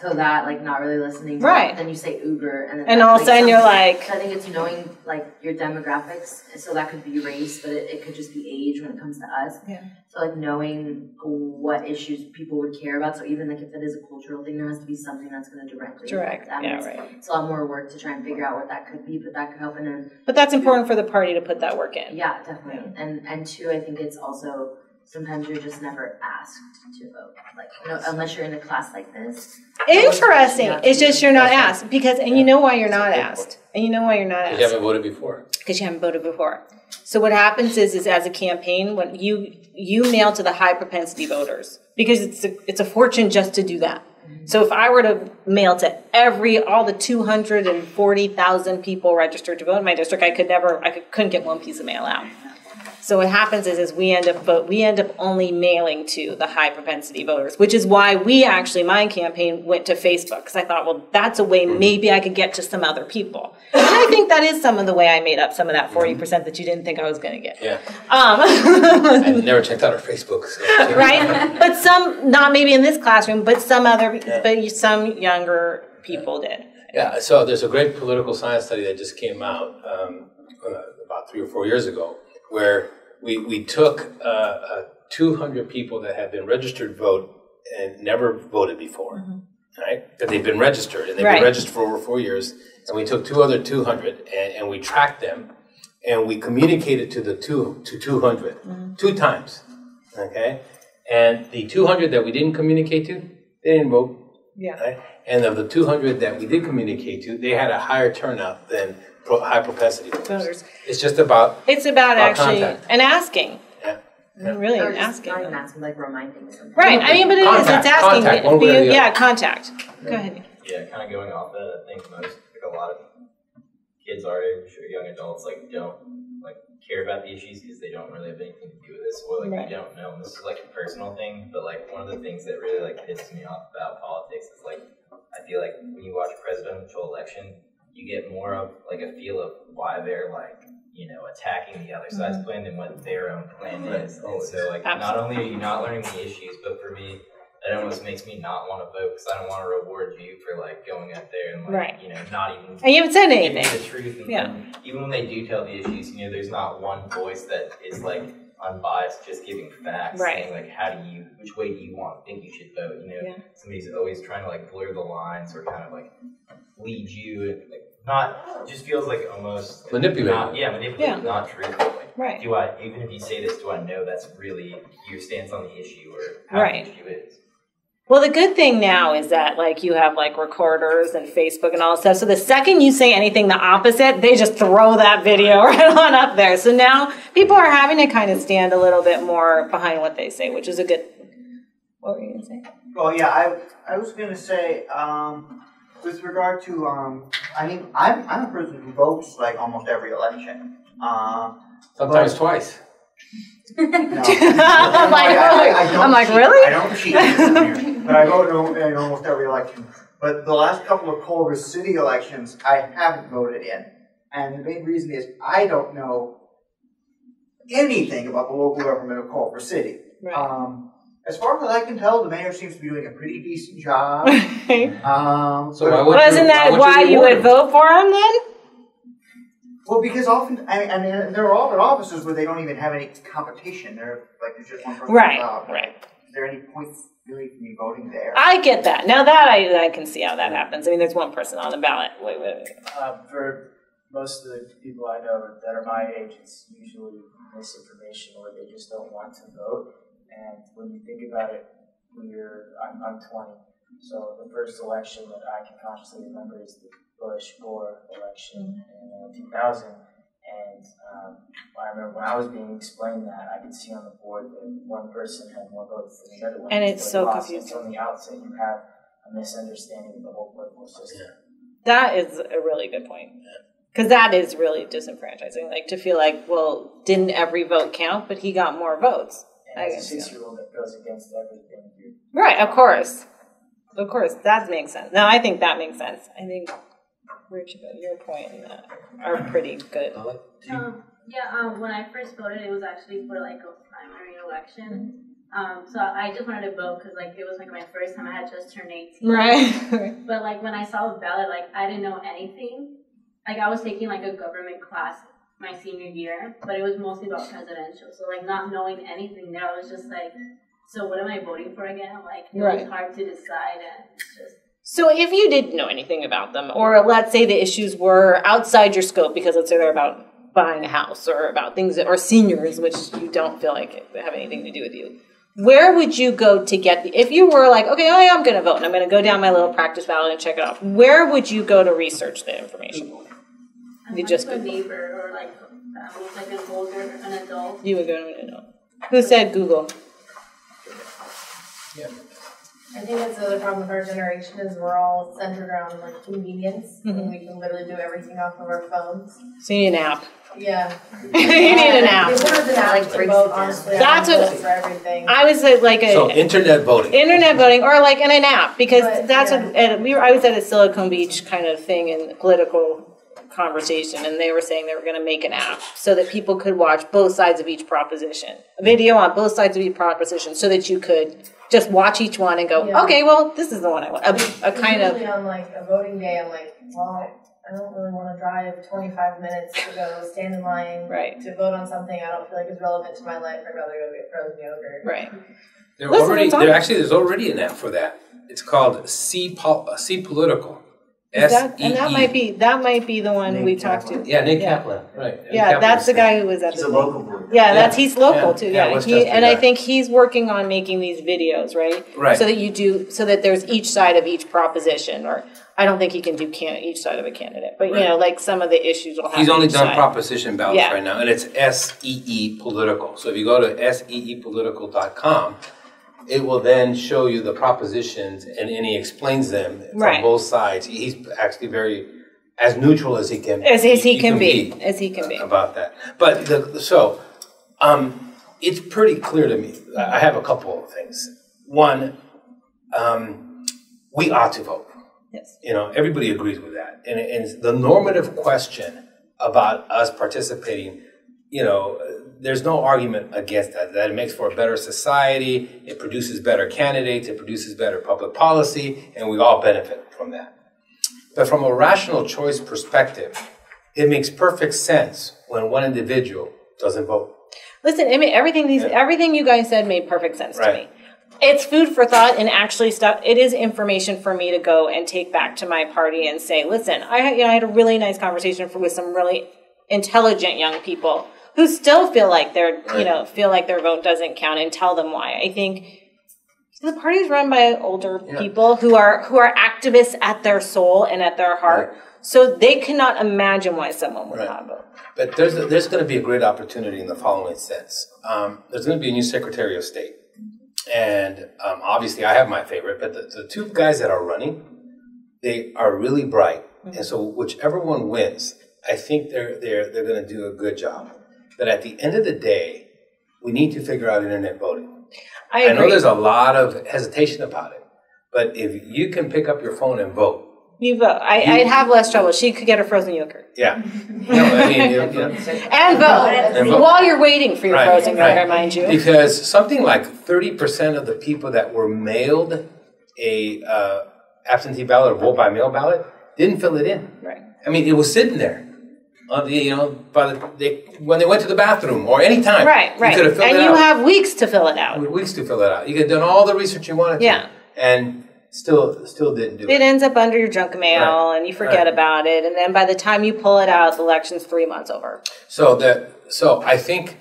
so that like not really listening to right. Then you say Uber and all of a sudden you're like, I think it's knowing like your demographics. So that could be race, but it could just be age when it comes to us. Yeah. So like knowing what issues people would care about. So even like if it is a cultural thing, there has to be something that's going to directly affect them. Yeah, right. It's a lot more work to try and figure out what that could be, but that could help. And then, but that's important for the party to put that work in. Yeah, definitely. Yeah. And two, I think it's also sometimes you're just never asked to vote. Like unless you're in a class like this. Interesting. It's just you're not asked because, and you know why you're not asked, and you know why you're not asked. Because you haven't voted before. Because you haven't voted before. So what happens is as a campaign, when you mail to the high propensity voters, because it's a fortune just to do that. So if I were to mail to all the 240,000 people registered to vote in my district, I couldn't get one piece of mail out. So what happens is we end up only mailing to the high propensity voters, which is why my campaign went to Facebook, because I thought, well, that's a way maybe I could get to some other people. And I think that is some of the way I made up some of that 40% that you didn't think I was going to get. Yeah. I never checked out our Facebook. So. Right? But some, not maybe in this classroom, but some some younger people did. Yeah, so there's a great political science study that just came out about 3 or 4 years ago, where we took 200 people that had been registered vote and never voted before, right? But they've been registered, and they've been registered for over 4 years. And we took 200 and we tracked them, and we communicated to the 200 2 times, okay? And the 200 that we didn't communicate to, they didn't vote. Yeah. Right? And of the 200 that we did communicate to, they had a higher turnout than high propensity voters. It's just about actually contact. And asking. Yeah. Really or asking. Not even asking, like reminding them. Right. I mean, but it's asking. Contact. Go ahead. Yeah, kind of going off that, I think a lot of kids our age or young adults don't care about the issues because they don't really have anything to do with this, or you don't know. And this is like a personal thing, but like one of the things that really pisses me off about politics is I feel like when you watch a presidential election, you get more of a feel of why they're attacking the other side's plan than what their own plan is. And so not only are you not learning the issues, but for me, that almost makes me not want to vote because I don't want to reward you for going up there and not even. And you haven't said anything. The truth. And even when they do tell the issues, there's not one voice that is unbiased, just giving facts. Right. Saying which way do you think you should vote? Somebody's always trying to blur the lines or kind of lead you and not just feels almost manipulative. Manipulative, not truthful. Right. Even if you say this, do I know that's really your stance on the issue or how the issue is? Well, the good thing now is that you have recorders and Facebook and all that stuff. So the second you say anything the opposite, they just throw that video right on up there. So now people are having to kind of stand a little bit more behind what they say, which is a good. What were you going to say? Well, yeah, I was going to say with regard to I'm a person who votes almost every election. Sometimes twice. No. I'm like, really? I don't cheat, but I vote in almost every election. But the last couple of Culver City elections, I haven't voted in. And the main reason is I don't know anything about the local government of Culver City. Right. As far as I can tell, the mayor seems to be doing a pretty decent job. So wasn't that why you would vote for him then? Well, because often, I mean, there are other offices where they don't even have any competition. There's just one person. Right. is there any point really for me voting there? I get that. Now that I can see how that happens. I mean, there's one person on the ballot. Wait. For most of the people I know that are my age, it's usually misinformation or they just don't want to vote. And when you think about it, I'm 20, so the first election that I can consciously remember is the Bush-Gore election in 2000. And I remember when I was being explained that, I could see on the board that one person had more votes than the other one. And it's so confusing. From the outset, you have a misunderstanding of the whole political system. That is a really good point. Because that is really disenfranchising. Like, to feel like, well, didn't every vote count, but he got more votes. And as a 6-year-old that goes against everything. Right, of course. Of course, that makes sense. No, I think that makes sense. I think, Richard, your point and that are pretty good. When I first voted, it was actually for like a primary election. So I just wanted to vote because like it was like my first time. I had just turned 18. Right. But like when I saw the ballot, like I didn't know anything. Like I was taking like a government class my senior year, but it was mostly about presidential. So like not knowing anything there, I was just like, so what am I voting for again? Like it was hard to decide, and it's just. So if you didn't know anything about them, or let's say the issues were outside your scope, because let's say they're about buying a house or about things that, or seniors, which you don't feel like have anything to do with you, where would you go to get if you were like, okay, I'm going to vote and I'm going to go down my little practice ballot and check it off, where would you go to research the information? You just a neighbor or like an older, an adult. You would go to an adult. Who said Google? Yeah. I think that's the other problem with our generation is we're all centered around like convenience, and we can literally do everything off of our phones. So you need an app. Yeah. You need an app. It's one of the apps to vote, honestly. That's what for everything. I was like so internet voting. Internet voting, or like in an app, because that's what I was at a Silicon Beach kind of thing in political conversation, and they were saying they were going to make an app so that people could watch both sides of each proposition, a video on both sides of each proposition, so that you could just watch each one and go, okay, well, this is the one I want. A kind of. On like a voting day, I'm like, well, I don't really want to drive 25 minutes to go stand in line to vote on something I don't feel like is relevant to my life. I'd rather go get frozen yogurt. Right. There's already an app for that. It's called See Political. That might be the one Nick we talked to. Yeah, Nick Kaplan. Right. Yeah, that's the guy who was at He's a local board. Yeah, he's local too. Yeah, I I think he's working on making these videos, right? Right. So that there's each side of each proposition, or I don't think he can do each side of a candidate, but you know, like some of the issues will have. He's only done proposition ballots right now, and it's SEE Political. So if you go to seepolitical.com, it will then show you the propositions, and he explains them from both sides. He's actually very as neutral as he can as he can be about that. But it's pretty clear to me. I have a couple of things. One, we ought to vote. Yes. You know, everybody agrees with that, and the normative question about us participating, you know, there's no argument against that. That it makes for a better society, it produces better candidates, it produces better public policy, and we all benefit from that. But from a rational choice perspective, it makes perfect sense when one individual doesn't vote. Listen, I mean, everything you guys said made perfect sense to me. It's food for thought, and actually it is information for me to go and take back to my party and say, listen, I had a really nice conversation with some really intelligent young people who still feel like their vote doesn't count, and tell them why. I think the party is run by older people who are activists at their soul and at their heart, so they cannot imagine why someone would not vote. But there's going to be a great opportunity in the following sense. There's going to be a new Secretary of State, and obviously I have my favorite, but the two guys that are running, they are really bright, and so whichever one wins, I think they're going to do a good job. But at the end of the day, we need to figure out internet voting. I know there's a lot of hesitation about it, but if you can pick up your phone and vote. You vote. I'd have less trouble. She could get her frozen yogurt. Yeah. And vote. While you're waiting for your frozen yogurt, mind you. Because something like 30% of the people that were mailed a absentee ballot or vote by mail ballot didn't fill it in. Right. I mean, it was sitting there. when they went to the bathroom or any time. Right. You could have filled and it you out. have weeks to fill it out. Weeks to fill it out. You could have done all the research you wanted to. Yeah. And still didn't do it. It ends up under your junk mail, and you forget about it. And then by the time you pull it out, the election's 3 months over. So I think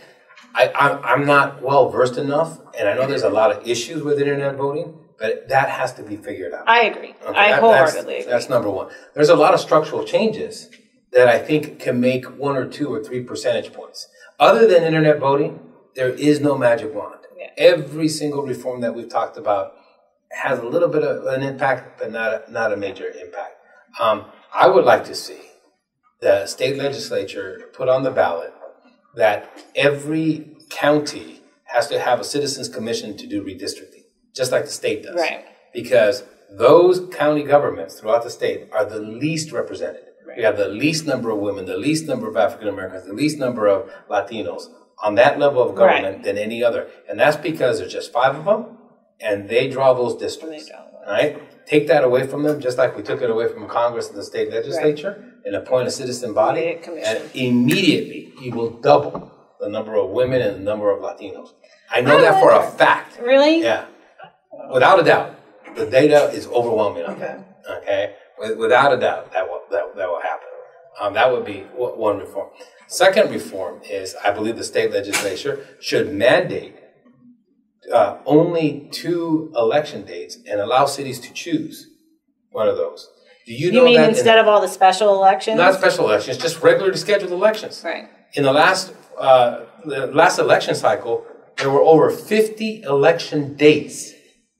I'm not well versed enough, and I know there's a lot of issues with internet voting, but that has to be figured out. I agree. Okay, I wholeheartedly agree. That's number one. There's a lot of structural changes that I think can make 1 or 2 or 3 percentage points. Other than internet voting, there is no magic wand. Yeah. Every single reform that we've talked about has a little bit of an impact, but not a major impact. I would like to see the state legislature put on the ballot that every county has to have a citizens commission to do redistricting, just like the state does. Right. Because those county governments throughout the state are the least represented. Right. We have the least number of women, the least number of African Americans, the least number of Latinos on that level of government than any other. And that's because there's just 5 of them, and they draw those districts. Right? Take that away from them, just like we took it away from Congress and the state legislature, and appoint a citizen body, and immediately you will double the number of women and the number of Latinos. I know that for a fact. Really? Yeah. Without a doubt. The data is overwhelming on that. Okay? Without a doubt, that will happen. That would be one reform. Second reform is, I believe the state legislature should mandate only 2 election dates and allow cities to choose one of those. Do you know mean that instead of all the special elections? Not special elections, just regularly scheduled elections. Right. In the last election cycle, there were over 50 election dates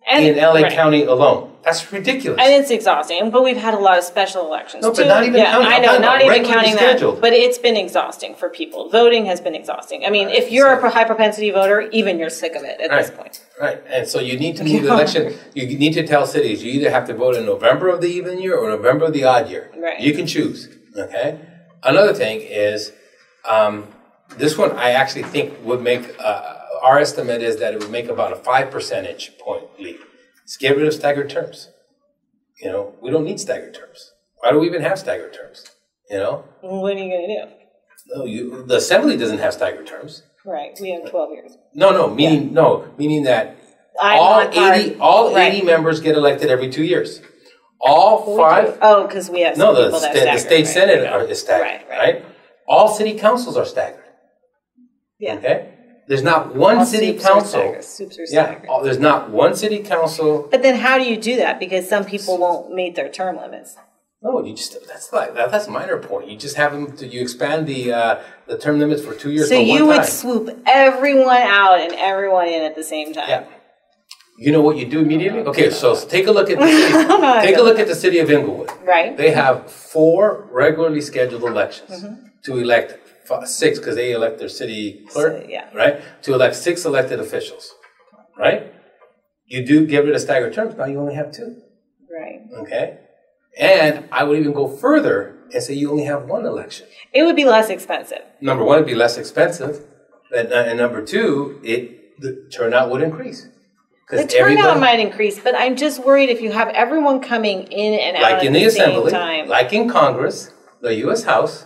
in LA County alone. That's ridiculous. And it's exhausting, but we've had a lot of special elections no, too. But not even counting. I know, not even counting scheduled. that. But it's been exhausting for people. Voting has been exhausting. I mean, if you're a high propensity voter, even you're sick of it at this point. Right, and so you need to move the election. You need to tell cities you either have to vote in November of the even year or November of the odd year. Right. You can choose. Okay. Another thing is, this one I actually think would make. Our estimate is that it would make about a 5 percentage point leap. Let's get rid of staggered terms. You know, we don't need staggered terms. Why do we even have staggered terms? You know? What are you going to do? No, the assembly doesn't have staggered terms. Right. We have 12 years. Meaning that all 80 members get elected every 2 years. All 5. Oh, because we have some people that the state senate is staggered, right? All city councils are staggered. Yeah. Okay. There's not one city council. Soups are staggered. Yeah. There's not one city council. But then, how do you do that? Because some people won't meet their term limits. No, that's a minor point. You just have them. You expand the term limits for 2 years. So you would swoop everyone out and everyone in at the same time. Yeah. You know what you do immediately? Okay, so take a look at the city. Take a look at the city of Inglewood. Right. They have 4 regularly scheduled elections to elect 6 because they elect their city clerk. Right. To elect 6 elected officials. Right. You do get rid of staggered terms. Now you only have 2. Right. Okay. And I would even go further and say you only have 1 election. It would be less expensive. Number 1, it'd be less expensive, and number 2, the turnout would increase. The turnout might increase, but I'm just worried if you have everyone coming in and out at the same time. Like in Congress, the U.S. House,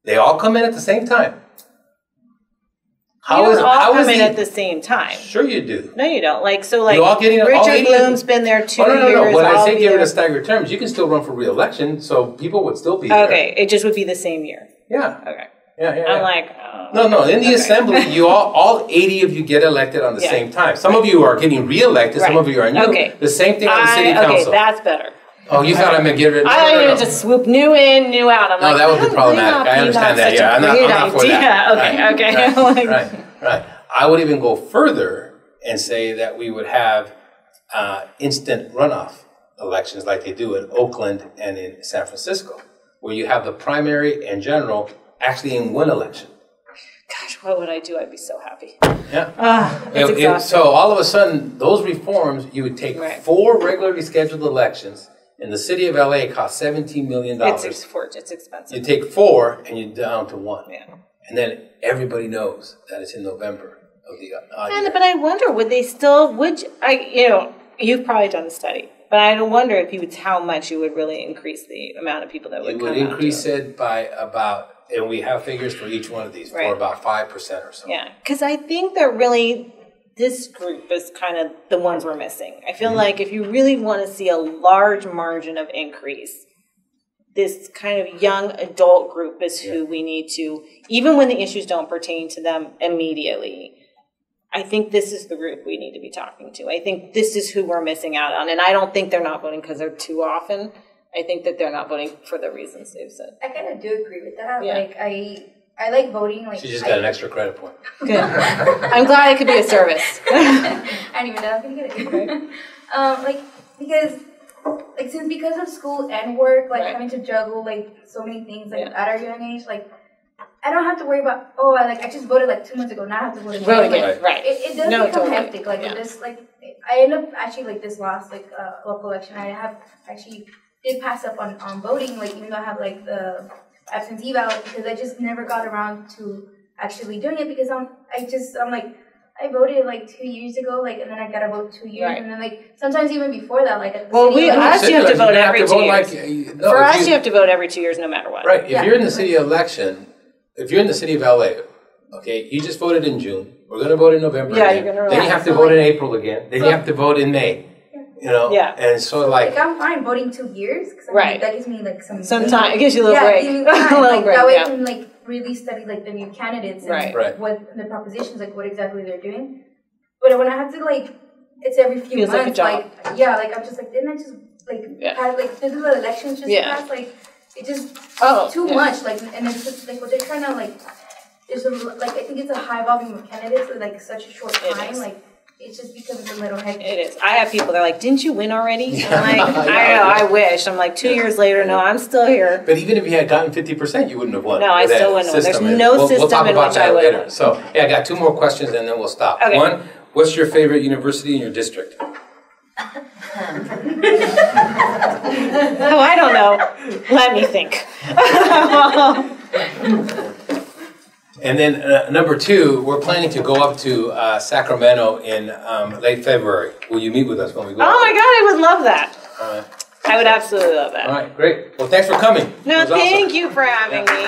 they all come in at the same time. You don't all come in at the same time. Sure you do. No, you don't. Richard Bloom's been there 2 years. No. When I say get rid of staggered terms, you can still run for re-election, so people would still be there. Okay, it just would be the same year. Yeah. Okay. Yeah. I'm like, No. In the assembly, you all 80 of you get elected on the same time. Some of you are getting re-elected. Some of you are new. Okay. The same thing on the city council. Okay, that's better. Oh, you thought I meant get rid of... I thought you were just swoop new in, new out. I'm no, that would be problematic. I understand that. Yeah, I'm not for that. Okay. Right. I would even go further and say that we would have instant runoff elections like they do in Oakland and in San Francisco, where you have the primary and general actually in one election. Gosh, what would I do? I'd be so happy. Yeah. It's exhausting. So all of a sudden, those reforms, you would take 4 regularly scheduled elections. In the city of LA, it costs $17 million. It's expensive. You take 4 and you're down to 1. Yeah. And then everybody knows that it's in November of the odd year. But I wonder, would they still, you've probably done the study, but I wonder how much you would really increase the amount of people that would come out. It would increase it by about, and we have figures for each one of these Right. for about 5% or so. Yeah, because I think that really this group is kind of the ones we're missing. I feel like if you really want to see a large margin of increase, this kind of young adult group is who we need to, even when the issues don't pertain to them immediately. I think this is the group we need to be talking to. I think this is who we're missing out on. And I don't think they're not voting because they're too often. I think that they're not voting for the reasons they've said. I kind of do agree with that. Yeah. Like, I like voting. Like, She just got an extra credit point. Good. I'm glad it could be a service. I didn't even know I was going to get it. Like, because of school and work, like, having to juggle, like, so many things, like, at our young age, like, I don't have to worry about, I just voted like 2 months ago, now I have to vote again. Vote again, Like, right. It does become hectic. Like, this, like, I end up actually, like, this last, like, local election, I have actually did pass up on voting, like, even though I have, like, the absentee ballot, because I just never got around to actually doing it, because I'm like, I voted like 2 years ago, like, and then I gotta vote 2 years, and then like sometimes even before that, like. At the city us you have to vote every 2 years. No, For us, you have to vote every 2 years, no matter what. Right. If you're in the city election, if you're in the city of LA, okay, you just voted in June. We're going to vote in November. Yeah, again. you're going to. Then you have to vote in April again. Then you have to vote in May. You know. Yeah. And so like. I'm fine voting 2 years. Right. That gives me like some time. It gives you a little break. Yeah, a little break. That way I can like really study like the new candidates and Right. what the propositions, like what exactly they're doing. But when I have to like, it's every few Feels like a months. job. Like I'm just like, didn't I just like have like this is the elections just passed? Like it just too much. Like and it's just like what they're trying to like. There's like I think it's a high volume of candidates with like such a short time. Like it just becomes a little hectic. It is. I have people. They're like, "Didn't you win already?" I'm like, "I know. I wish." I'm like, 2 years later, no, I'm still here. But even if you had gotten 50%, you wouldn't have won. No, I still wouldn't have won. There's no system we'll talk in about which that I would later. have. So yeah, I got 2 more questions and then we'll stop. Okay. One, what's your favorite university in your district? Oh, I don't know. Let me think. And then number 2, we're planning to go up to Sacramento in late February. Will you meet with us when we go? Oh my God, I would love that. All right. I would absolutely love that. All right, great. Well, thanks for coming. No, It was awesome. thank you for having me.